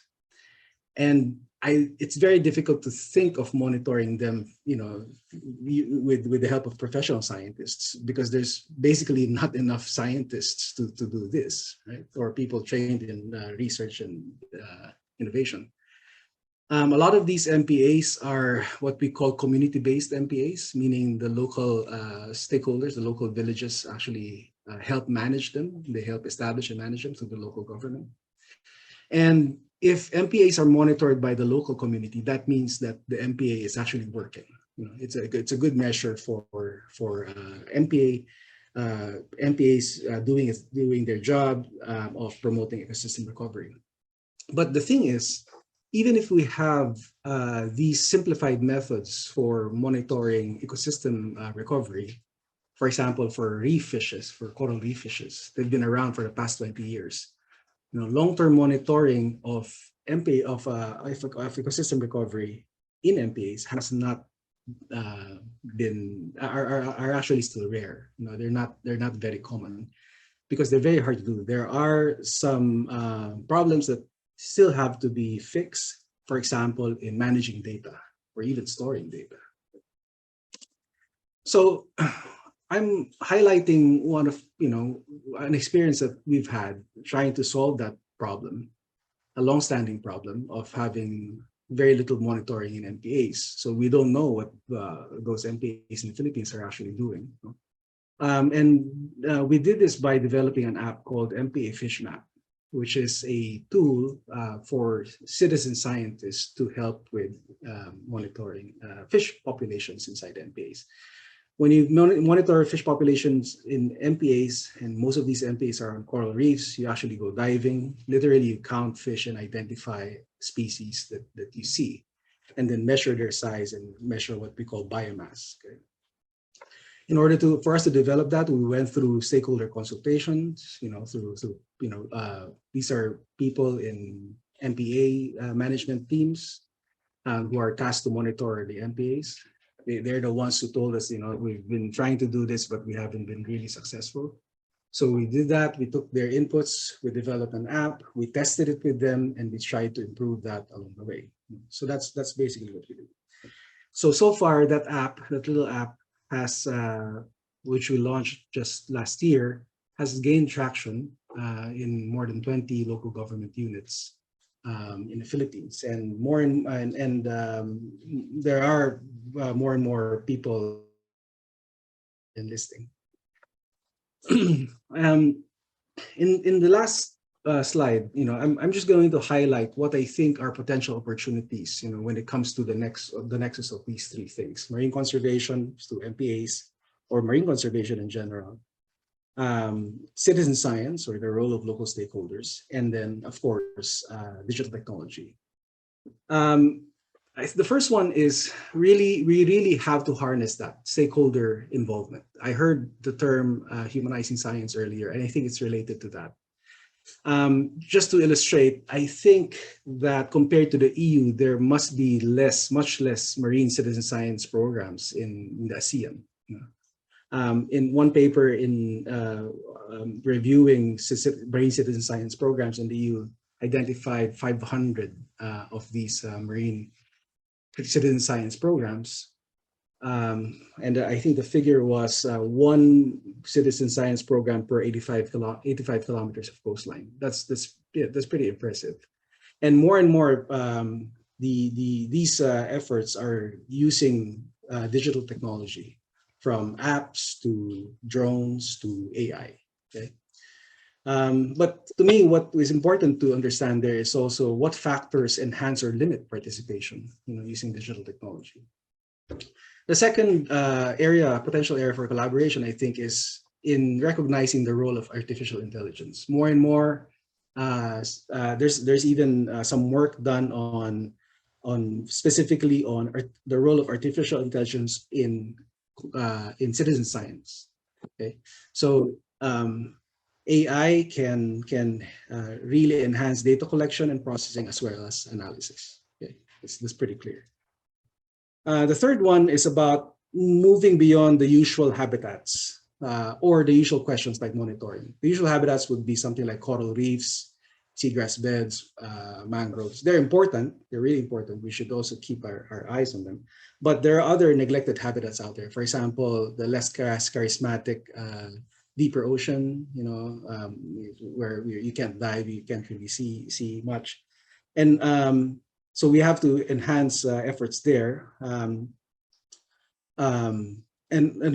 And it's very difficult to think of monitoring them, with the help of professional scientists, because there's basically not enough scientists to do this, right? Or people trained in research and innovation. A lot of these MPAs are what we call community-based MPAs, meaning the local stakeholders, the local villages actually help manage them. They help establish and manage them through the local government. And if MPAs are monitored by the local community, that means that the MPA is actually working. You know, it's a good measure for MPAs doing their job of promoting ecosystem recovery. But the thing is, even if we have these simplified methods for monitoring ecosystem recovery, for example, for reef fishes, for coral reef fishes, they've been around for the past 20 years. You know, long-term monitoring of ecosystem recovery in MPAs has not are actually still rare. You know, they're not very common because they're very hard to do. There are some problems that still have to be fixed. For example, in managing data or even storing data. So I'm highlighting one of, an experience that we've had trying to solve that problem, a long-standing problem of having very little monitoring in MPAs. So we don't know what those MPAs in the Philippines are actually doing. We did this by developing an app called MPA Fish Map, which is a tool for citizen scientists to help with monitoring fish populations inside MPAs. When you monitor fish populations in MPAs, and most of these MPAs are on coral reefs, you actually go diving. Literally, you count fish and identify species that you see, and then measure their size and measure what we call biomass. Okay? In order for us to develop that, we went through stakeholder consultations. These are people in MPA management teams who are tasked to monitor the MPAs. They're the ones who told us, we've been trying to do this, but we haven't been really successful. So we did that. We took their inputs. We developed an app. We tested it with them, and we tried to improve that along the way. So that's basically what we do. So far, that little app has, which we launched just last year, has gained traction in more than 20 local government units in the Philippines, and there are more and more people enlisting. In the last slide, I'm just going to highlight what I think are potential opportunities, when it comes to the nexus of these three things: marine conservation to MPAs, or marine conservation in general, citizen science, or the role of local stakeholders, and then, of course, digital technology. The first one is we really have to harness that stakeholder involvement. I heard the term humanizing science earlier, and I think it's related to that. Just to illustrate, I think that compared to the EU, there must be much less marine citizen science programs in the ASEAN. In one paper in reviewing marine citizen science programs in the EU, identified 500 of these marine citizen science programs. And I think the figure was one citizen science program per 85 kilometers of coastline. That's pretty impressive. And more, these efforts are using digital technology, from apps to drones to AI. Okay. But to me, what is important to understand there is also what factors enhance or limit participation, using digital technology. The second potential area for collaboration, I think, is in recognizing the role of artificial intelligence. More and more, there's even some work done on specifically on the role of artificial intelligence in citizen science. Okay, so AI can really enhance data collection and processing as well as analysis. Okay, that's pretty clear. The third one is about moving beyond the usual habitats or the usual questions like monitoring. The usual habitats would be something like coral reefs, seagrass beds, mangroves. They're important. They're really important. We should also keep our eyes on them. But there are other neglected habitats out there. For example, the less charismatic deeper ocean, where you can't dive, you can't really see much. And so we have to enhance efforts there. And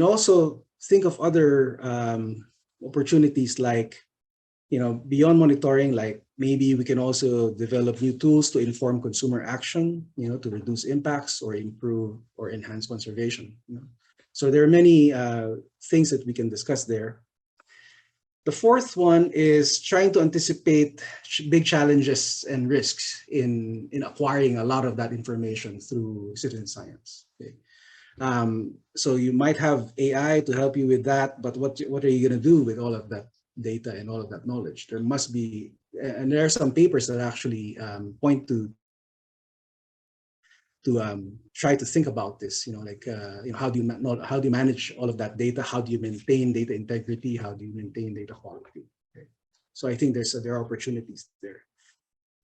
also think of other opportunities like beyond monitoring, like maybe we can also develop new tools to inform consumer action, to reduce impacts or improve or enhance conservation. So there are many things that we can discuss there. The fourth one is trying to anticipate big challenges and risks in acquiring a lot of that information through citizen science. Okay. So you might have AI to help you with that, but what are you going to do with all of that data and all of that knowledge? There must be, and there are some papers that actually point to try to think about this. How do you manage all of that data? How do you maintain data integrity? How do you maintain data quality? Okay. So I think there are opportunities there.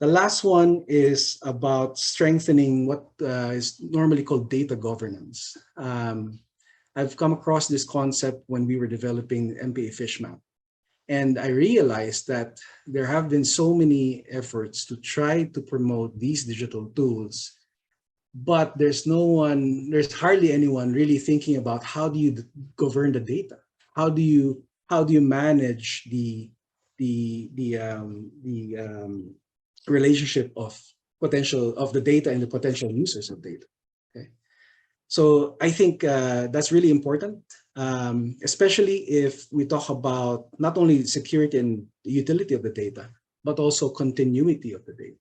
The last one is about strengthening what is normally called data governance. I've come across this concept when we were developing MPA Fish Map. And I realized that there have been so many efforts to try to promote these digital tools, but there's hardly anyone really thinking about how do you govern the data? How do you manage the relationship of the data and the potential users of data? Okay. So I think that's really important, especially if we talk about not only security and utility of the data, but also continuity of the data.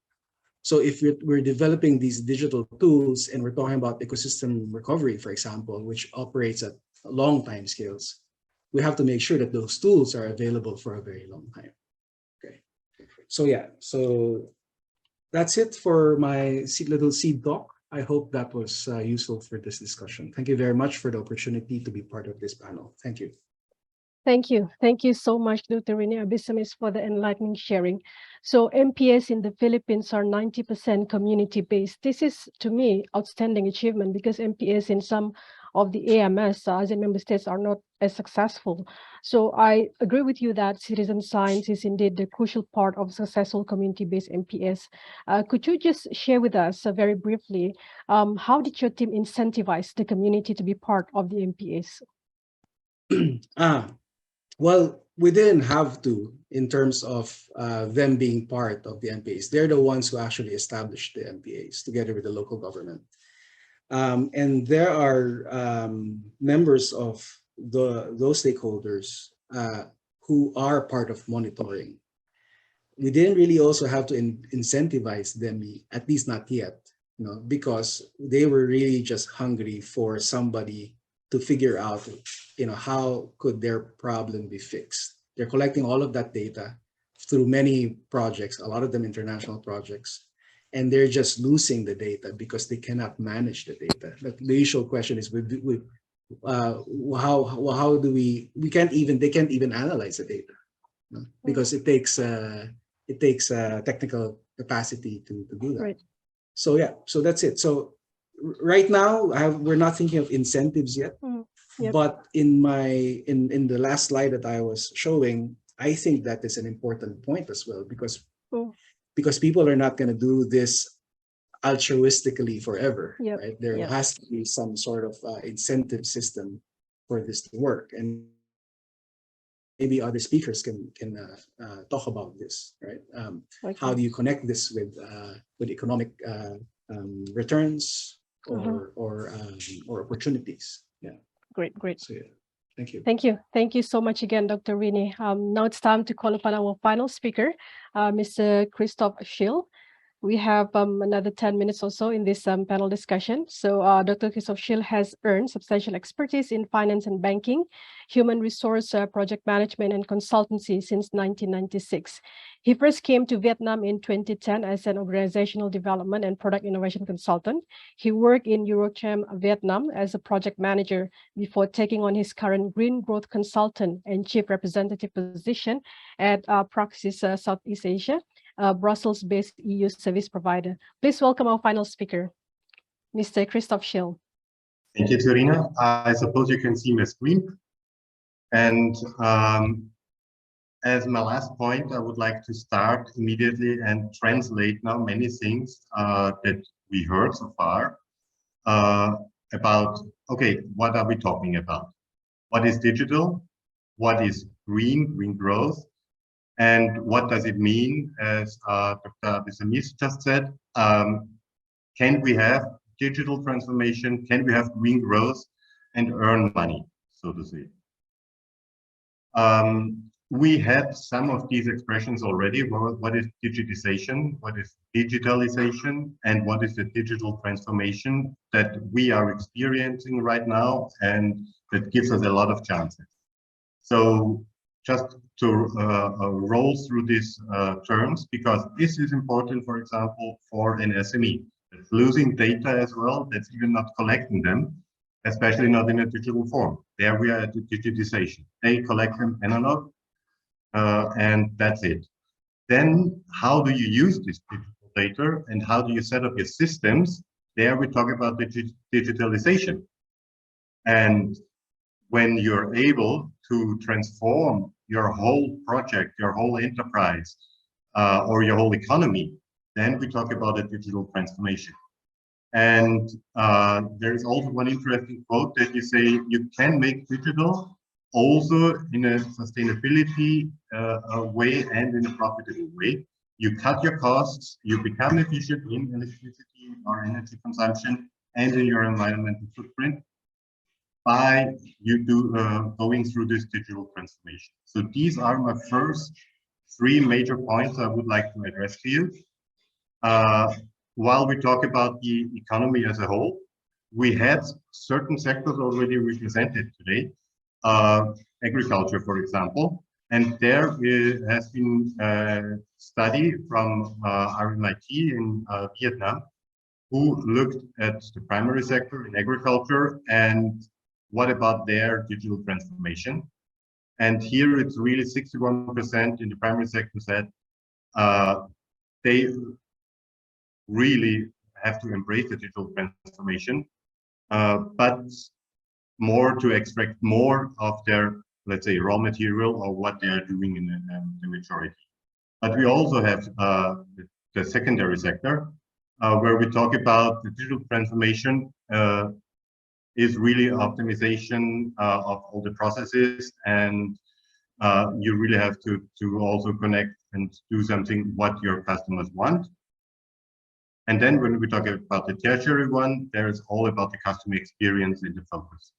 So if we're developing these digital tools and we're talking about ecosystem recovery, for example, which operates at long time scales, we have to make sure that those tools are available for a very long time. Okay. So yeah, so that's it for my little seed talk. I hope that was useful for this discussion. Thank you very much for the opportunity to be part of this panel. Thank you. Thank you. Thank you so much, Dr. Rene Abisamis, for the enlightening sharing. So MPS in the Philippines are 90% community-based. This is, to me, outstanding achievement because MPS in some of the AMS, ASEAN member states, are not as successful. So I agree with you that citizen science is indeed the crucial part of successful community-based MPS. Could you just share with us very briefly, how did your team incentivize the community to be part of the MPS? Well, we didn't have to in terms of them being part of the MPAs. They're the ones who actually established the MPAs together with the local government. And there are members of those stakeholders who are part of monitoring. We didn't really also have to incentivize them, at least not yet, because they were really just hungry for somebody to figure out, how could their problem be fixed. They're collecting all of that data through many projects, a lot of them international projects, and they're just losing the data because they cannot manage the data. The usual question is, how do they can't even analyze the data, because it takes technical capacity to do that. Right. So yeah, so that's it. So right now we're not thinking of incentives yet. Yep. But in the last slide that I was showing, I think that is an important point as well, because people are not going to do this altruistically forever. Yep. Right? There has to be some sort of incentive system for this to work, and maybe other speakers can talk about this, right? Okay. How do you connect this with economic returns or opportunities? Yeah. Great. So, yeah. Thank you. Thank you so much again, Dr. Rene. Now it's time to call upon our final speaker, Mr. Christoph Schill. We have another 10 minutes or so in this panel discussion. So Dr. Christoph Schill has earned substantial expertise in finance and banking, human resource project management, and consultancy since 1996. He first came to Vietnam in 2010 as an organizational development and product innovation consultant. He worked in Eurochem Vietnam as a project manager before taking on his current green growth consultant and chief representative position at Praxis Southeast Asia, Brussels-based EU service provider. Please welcome our final speaker, Mr. Christoph Schill. Thank you, Terina. I suppose you can see my screen. And as my last point, I would like to start immediately and translate now many things that we heard so far about, okay, what are we talking about? What is digital? What is green growth? And what does it mean? As Dr. Bisamis just said, can we have digital transformation? Can we have green growth and earn money, so to say? We had some of these expressions already. What is digitization? What is digitalization? And what is the digital transformation that we are experiencing right now and that gives us a lot of chances? So just to roll through these terms, because this is important, for example, for an SME. It's losing data as well, that's even not collecting them, especially not in a digital form. There we are at the digitization. They collect them analog, and that's it. Then how do you use this digital data and how do you set up your systems? There we talk about digitalization. And when you're able to transform your whole project, your whole enterprise, or your whole economy, then we talk about a digital transformation. And there is also one interesting quote that you say you can make digital also in a sustainability way and in a profitable way. You cut your costs, you become efficient in electricity or energy consumption and in your environmental footprint by going through this digital transformation. So these are my first three major points I would like to address to you. While we talk about the economy as a whole, we had certain sectors already represented today. Agriculture, for example, and there has been a study from RMIT in Vietnam who looked at the primary sector in agriculture and what about their digital transformation. And here it's really 61% in the primary sector said they really have to embrace the digital transformation, but more to extract more of their, let's say, raw material or what they are doing in the majority. But we also have the secondary sector, where we talk about the digital transformation is really optimization of all the processes, and you really have to also connect and do something what your customers want. And then when we talk about the tertiary one, there is all about the customer experience in the focus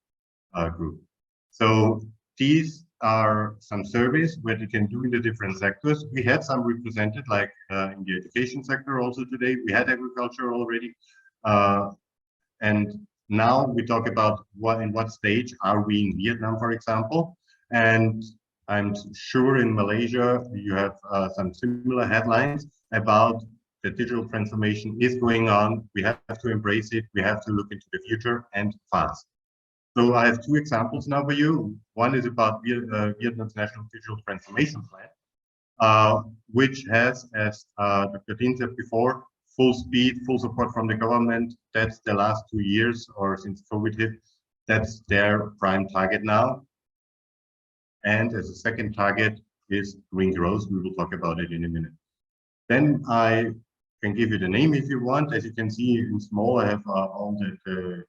group. So these are some surveys where you can do in the different sectors. We had some represented, like in the education sector also today. We had agriculture already. And now we talk about in what stage are we in Vietnam, for example. And I'm sure in Malaysia, you have some similar headlines about the digital transformation is going on. We have to embrace it. We have to look into the future and fast. So I have two examples now for you. One is about Vietnam's National Digital Transformation Plan, which has, as Dr. Dean said before, full speed, full support from the government. That's the last 2 years or since COVID hit. That's their prime target now. And as a second target is green growth. We will talk about it in a minute. Then I can give you the name if you want. As you can see in small, I have all the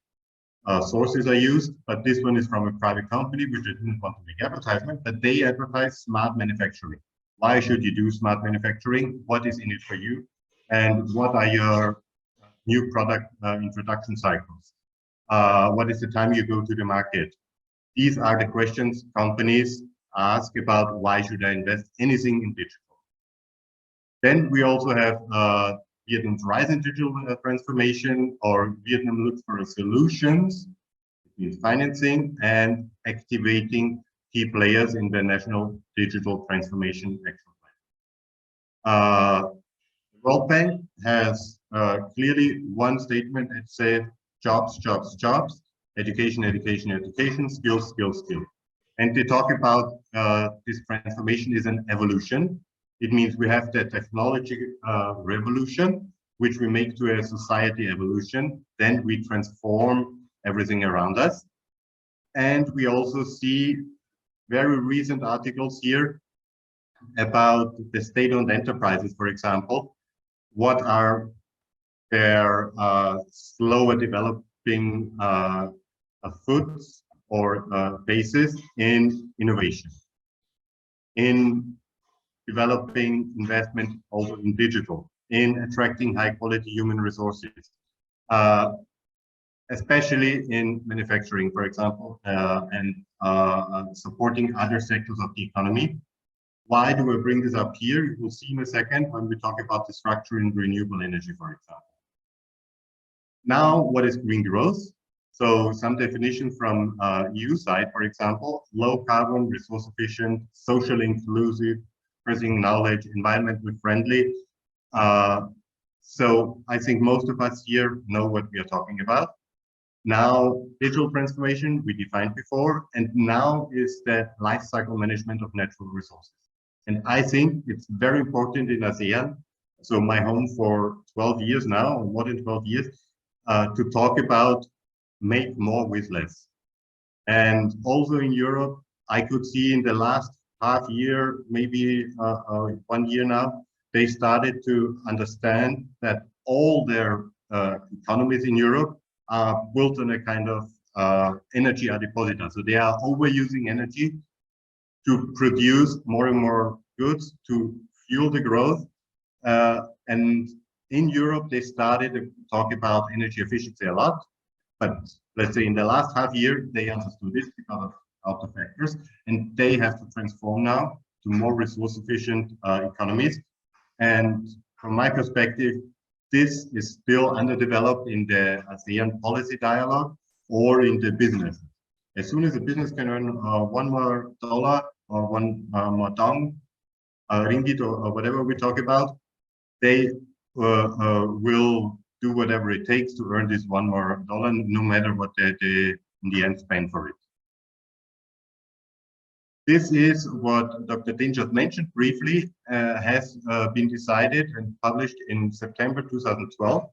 sources I used, but this one is from a private company, which I didn't want to make advertisement, but they advertise smart manufacturing. Why should you do smart manufacturing? What is in it for you? And what are your new product introduction cycles? What is the time you go to the market? These are the questions companies ask about why should I invest anything in digital. Then we also have Vietnam's rise in digital transformation, or Vietnam looks for solutions, means financing and activating key players in the National Digital Transformation Action Plan. The World Bank has clearly one statement. It said jobs, jobs, jobs, education, education, education, skills, skills, skills. And they talk about this transformation is an evolution. It means we have the technology revolution, which we make to a society evolution. Then we transform everything around us. And we also see very recent articles here about the state-owned enterprises, for example. What are their slower developing foots or bases in innovation? In developing investment also in digital, in attracting high quality human resources, especially in manufacturing, for example, and supporting other sectors of the economy. Why do I bring this up here? You will see in a second when we talk about the structure in renewable energy, for example. Now, what is green growth? So some definition from EU side, for example, low carbon, resource efficient, socially inclusive, expressing knowledge, environmentally friendly. So I think most of us here know what we are talking about. Now, digital transformation, we defined before, and now is the life cycle management of natural resources. And I think it's very important in ASEAN, so my home for 12 years now, or more than 12 years, to talk about make more with less. And also in Europe, I could see in the last half year, maybe 1 year now, they started to understand that all their economies in Europe are built on a kind of energy adiposita. So they are overusing energy to produce more and more goods to fuel the growth. And in Europe, they started to talk about energy efficiency a lot. But let's say in the last half year, they understood this because of the factors, and they have to transform now to more resource efficient economies. And from my perspective, this is still underdeveloped in the ASEAN policy dialogue or in the business. As soon as a business can earn $1 more or one more dong, ringgit or whatever we talk about, they will do whatever it takes to earn this $1 more, no matter what they in the end spend for it. This is what Dr. Din just mentioned briefly, has been decided and published in September 2012.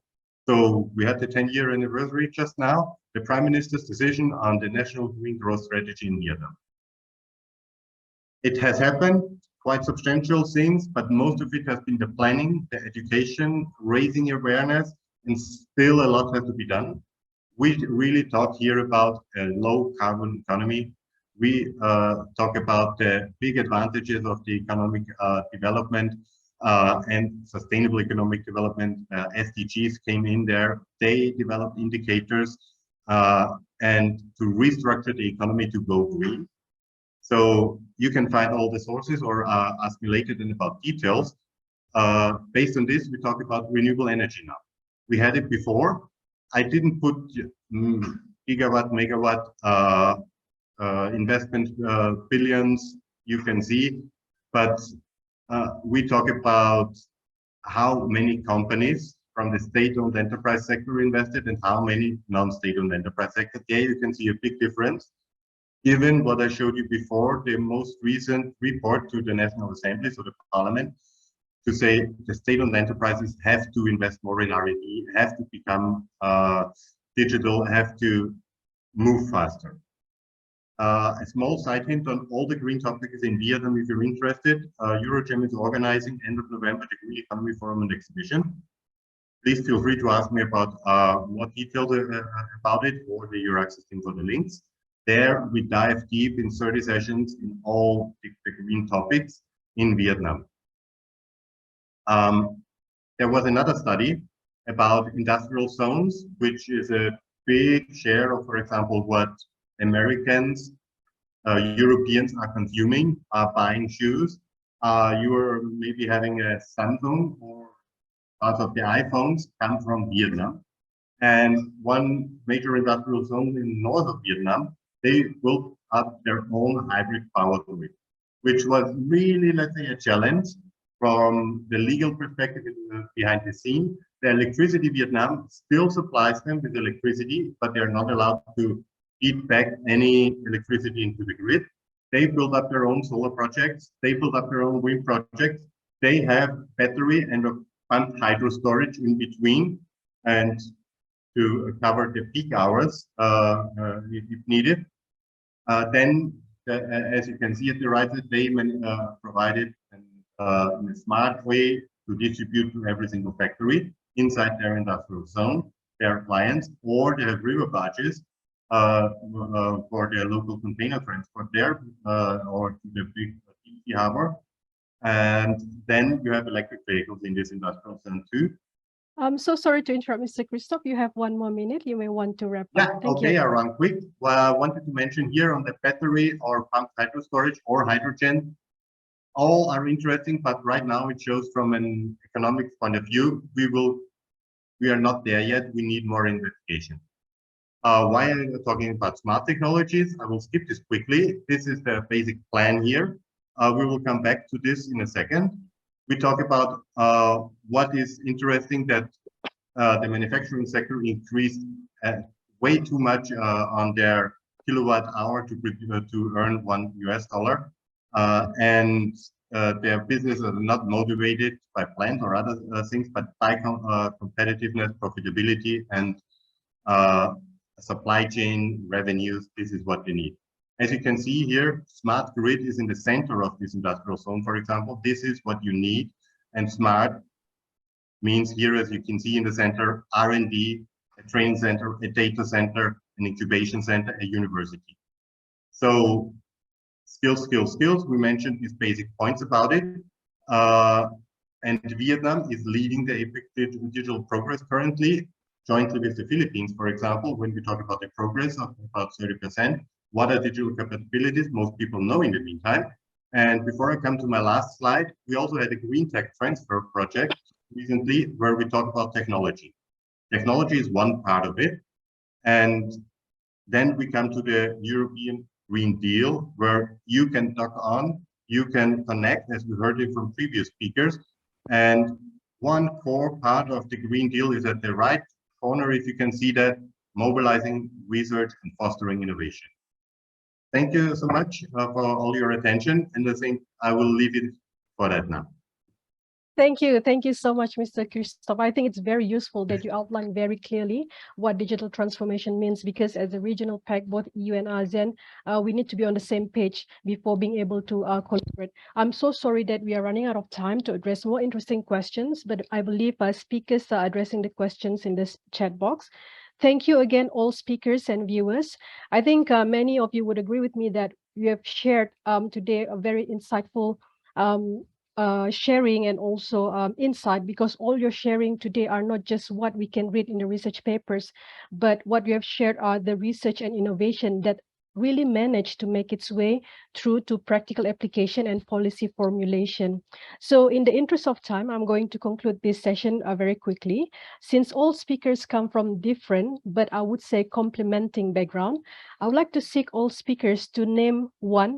So we had the 10-year anniversary just now, the Prime Minister's decision on the National Green Growth Strategy in Vietnam. It has happened, quite substantial things, but most of it has been the planning, the education, raising awareness, and still a lot has to be done. We really talk here about a low carbon economy. We talk about the big advantages of the economic development and sustainable economic development. SDGs came in there. They developed indicators and to restructure the economy to go green. So you can find all the sources or ask me later then about details. Based on this, we talk about renewable energy now. We had it before. I didn't put gigawatt, megawatt investment billions, you can see, but we talk about how many companies from the state-owned enterprise sector invested and how many non-state-owned enterprise sector. There you can see a big difference. Given what I showed you before, the most recent report to the National Assembly, so the Parliament, to say the state-owned enterprises have to invest more in R&D, have to become digital, have to move faster. A small side hint on all the green topics in Vietnam, if you're interested, Eurogem is organizing end of November the Green Economy Forum and Exhibition. Please feel free to ask me about more details about it, or you're accessing for the links. There we dive deep in 30 sessions in all the green topics in Vietnam. There was another study about industrial zones, which is a big share of, for example, what Americans, Europeans are consuming, are buying shoes. You are maybe having a Samsung, or parts of the iPhones come from Vietnam. And one major industrial zone in north of Vietnam, they built up their own hybrid power grid, which was really, let's say, a challenge from the legal perspective behind the scene. The electricity Vietnam still supplies them with electricity, but they're not allowed to feed back any electricity into the grid. They build up their own solar projects. They build up their own wind projects. They have battery and pumped hydro storage in between, and to cover the peak hours if needed. Then, as you can see at the right, they provided in a smart way to distribute to every single factory inside their industrial zone, their clients, or they have river barges for their local container transport there, or to the big harbor. And then you have electric vehicles in this industrial zone too. I'm so sorry to interrupt, Mr. Christoph. You have 1 more minute. You may want to wrap Yeah, up. Thank okay, you. I'll run quick. Well, I wanted to mention here on the battery or pumped hydro storage or hydrogen, all are interesting, but right now it shows from an economic point of view, we are not there yet. We need more investigation. Why are we talking about smart technologies? I will skip this quickly. This is the basic plan here. We will come back to this in a second. We talk about what is interesting that the manufacturing sector increased way too much on their kilowatt hour to earn $1, and their businesses are not motivated by plans or other things, but by competitiveness, profitability, and supply chain revenues. This is what they need. As you can see here, smart grid is in the center of this industrial zone, for example. This is what you need, and smart means here, as you can see in the center, R&D, a training center, a data center, an incubation center, a university. So skills, skills, skills. We mentioned these basic points about it. And Vietnam is leading the APEC digital progress currently, jointly with the Philippines, for example, when we talk about the progress of about 30%. What are digital capabilities? Most people know in the meantime. And before I come to my last slide, we also had a green tech transfer project recently where we talk about technology. Technology is one part of it. And then we come to the European Green Deal, where you can dock on, you can connect, as we heard it from previous speakers. And one core part of the Green Deal is at the right corner, if you can see that, mobilizing research and fostering innovation. Thank you so much for all your attention. And I think I will leave it for that now. Thank you. Thank you so much, Mr. Christoph. I think it's very useful that you outline very clearly what digital transformation means, because as a regional pact, both EU and ASEAN, we need to be on the same page before being able to collaborate. I'm so sorry that we are running out of time to address more interesting questions, but I believe our speakers are addressing the questions in this chat box. Thank you again, all speakers and viewers. I think many of you would agree with me that you have shared today a very insightful sharing and also insight, because all your sharing today are not just what we can read in the research papers, but what you have shared are the research and innovation that really managed to make its way through to practical application and policy formulation. So in the interest of time, I'm going to conclude this session very quickly. Since all speakers come from different, but I would say complementing background, I would like to seek all speakers to name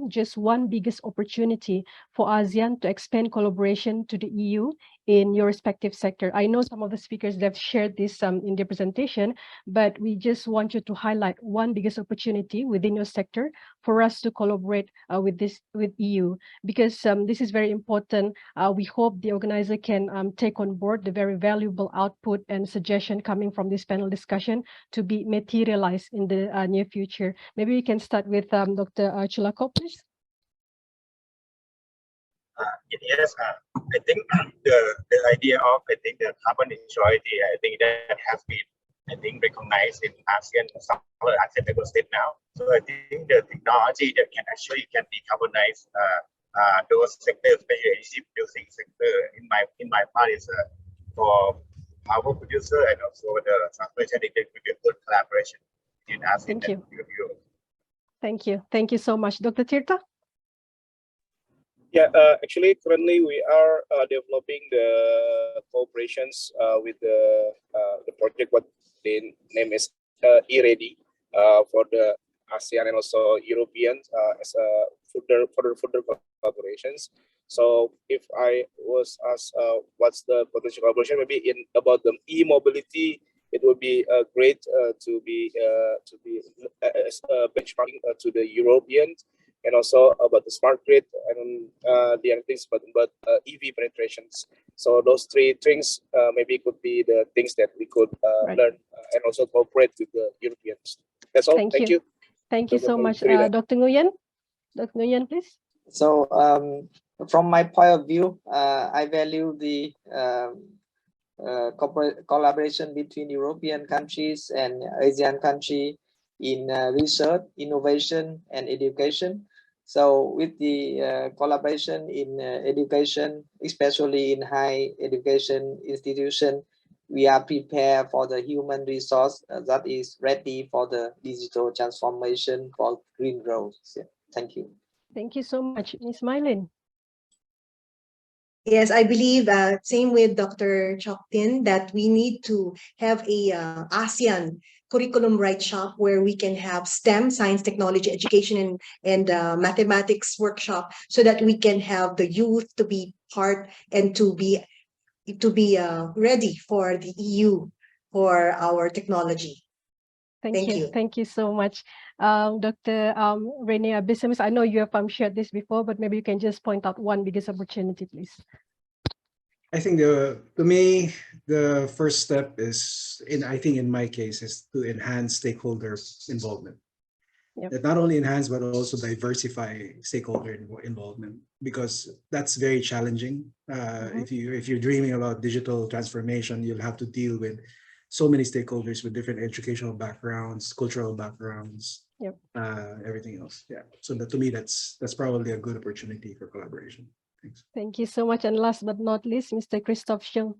just one biggest opportunity for ASEAN to expand collaboration to the EU in your respective sector. I know some of the speakers that have shared this in their presentation, but we just want you to highlight one biggest opportunity within your sector for us to collaborate with EU, because this is very important. We hope the organizer can take on board the very valuable output and suggestion coming from this panel discussion to be materialized in the near future. Maybe we can start with Dr. Chulakop, please. Yes, I think the idea of the carbon neutrality, I think that has been recognized in ASEAN, some other ASEAN member states now. So I think the technology that can decarbonize those sectors, especially energy producing sector, in my part is for power producer and also the transmission. It will be a good collaboration in ASEAN. Thank you. Thank you. Thank you so much, Dr. Tirta. Yeah, actually, currently we are developing the cooperations with the project. What the name is E-Ready for the ASEAN and also Europeans as a further collaborations. So if I was asked what's the potential collaboration, maybe in about the e-mobility, it would be great to be benchmarking to the Europeans. And also about the smart grid and the other things, but EV penetrations. So those three things maybe could be the things that we could learn and also cooperate with the Europeans. That's all. Thank you. Thank you so much, Dr. Nguyen. Dr. Nguyen, please. So from my point of view, I value the collaboration between European countries and ASEAN countries in research, innovation, and education. So with the collaboration in education, especially in high education institution, we are prepared for the human resource that is ready for the digital transformation for green growth. Thank you. Thank you so much, Ms. Mylin. Yes, I believe same with Dr. Choktin that we need to have a ASEAN curriculum right shop where we can have STEM, science, technology, education, and mathematics workshop so that we can have the youth to be part and to be ready for the EU for our technology. Thank you. Thank you so much, Dr. Rene Abisimis. I know you have shared this before, but maybe you can just point out one biggest opportunity, please. I think to me, the first step is, I think in my case, is to enhance stakeholder involvement. Yep. That not only enhance, but also diversify stakeholder involvement, because that's very challenging. If you're dreaming about digital transformation, you'll have to deal with so many stakeholders with different educational backgrounds, cultural backgrounds, yep. Everything else. Yeah. So to me, that's probably a good opportunity for collaboration. Thanks. Thank you so much. And last but not least, Mr. Christoph Schung.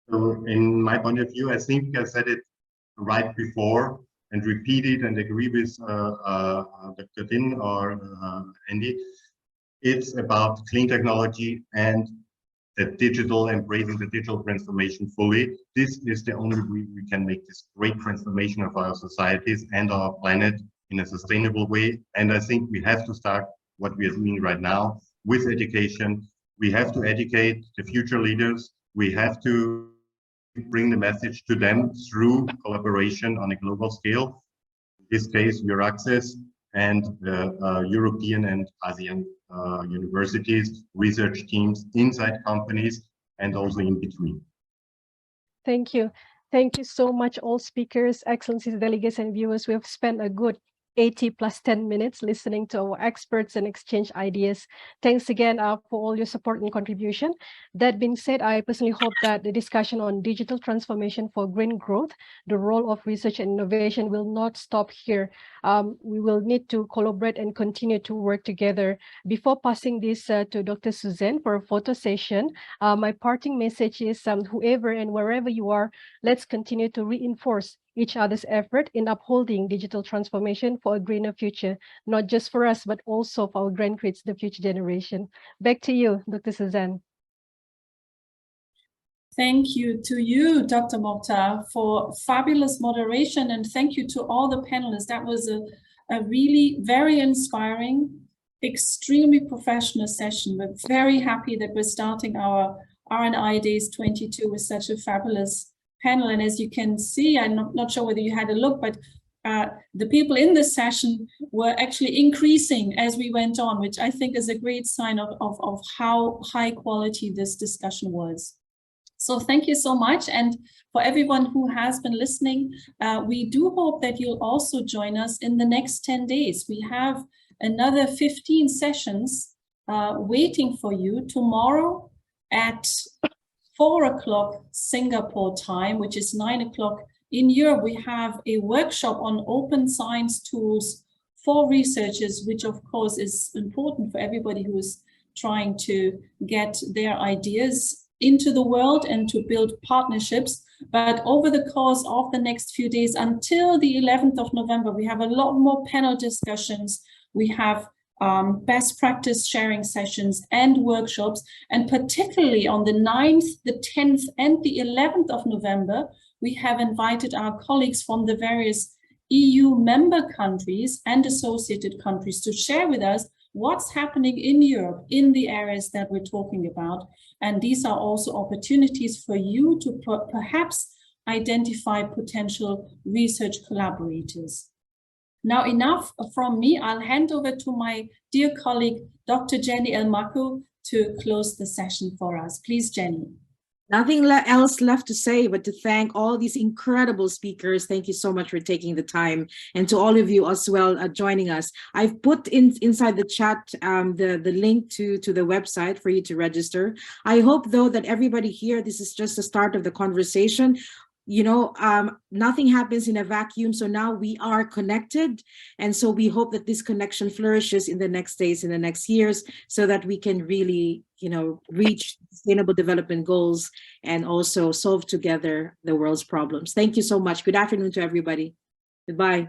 So in my point of view, I think I said it right before and repeat it and agree with Dr. Tin or Andy. It's about clean technology and the digital, embracing the digital transformation fully. This is the only way we can make this great transformation of our societies and our planet in a sustainable way. And I think we have to start what we are doing right now with education. We have to educate the future leaders. We have to bring the message to them through collaboration on a global scale. In this case, Euraccess and the European and ASEAN universities, research teams inside companies, and also in between. Thank you. Thank you so much, all speakers, excellencies, delegates, and viewers. We have spent a good 80 plus 10 minutes listening to our experts and exchange ideas. Thanks again for all your support and contribution. That being said, I personally hope that the discussion on digital transformation for green growth, the role of research and innovation will not stop here. We will need to collaborate and continue to work together. Before passing this to Dr. Suzanne for a photo session, my parting message is whoever and wherever you are, let's continue to reinforce each other's effort in upholding digital transformation for a greener future, not just for us, but also for our grandkids, the future generation. Back to you, Dr. Suzanne. Thank you to you, Dr. Mokhtar, for fabulous moderation, and thank you to all the panelists. That was a really very inspiring, extremely professional session. We're very happy that we're starting our R&I Days 22 with such a fabulous panel. And as you can see, I'm not sure whether you had a look, but the people in this session were actually increasing as we went on, which I think is a great sign of how high quality this discussion was. So thank you so much. And for everyone who has been listening, we do hope that you'll also join us in the next 10 days. We have another 15 sessions waiting for you tomorrow at 4 o'clock Singapore time, which is 9 o'clock in Europe. We have a workshop on open science tools for researchers, which of course is important for everybody who is trying to get their ideas into the world and to build partnerships. But over the course of the next few days until the 11th of November, we have a lot more panel discussions. We have best practice sharing sessions and workshops, and particularly on the 9th, the 10th, and the 11th of November, we have invited our colleagues from the various EU member countries and associated countries to share with us what's happening in Europe in the areas that we're talking about. And these are also opportunities for you to perhaps identify potential research collaborators. Now, enough from me. I'll hand over to my dear colleague, Dr. Jenny Elmaku, to close the session for us. Please, Jenny. Nothing else left to say but to thank all these incredible speakers. Thank you so much for taking the time, and to all of you as well joining us. I've put inside the chat the link to the website for you to register. I hope though that everybody here, this is just the start of the conversation. nothing happens in a vacuum. So now we are connected. And so we hope that this connection flourishes in the next days, in the next years, so that we can really, reach sustainable development goals and also solve together the world's problems. Thank you so much. Good afternoon to everybody. Goodbye.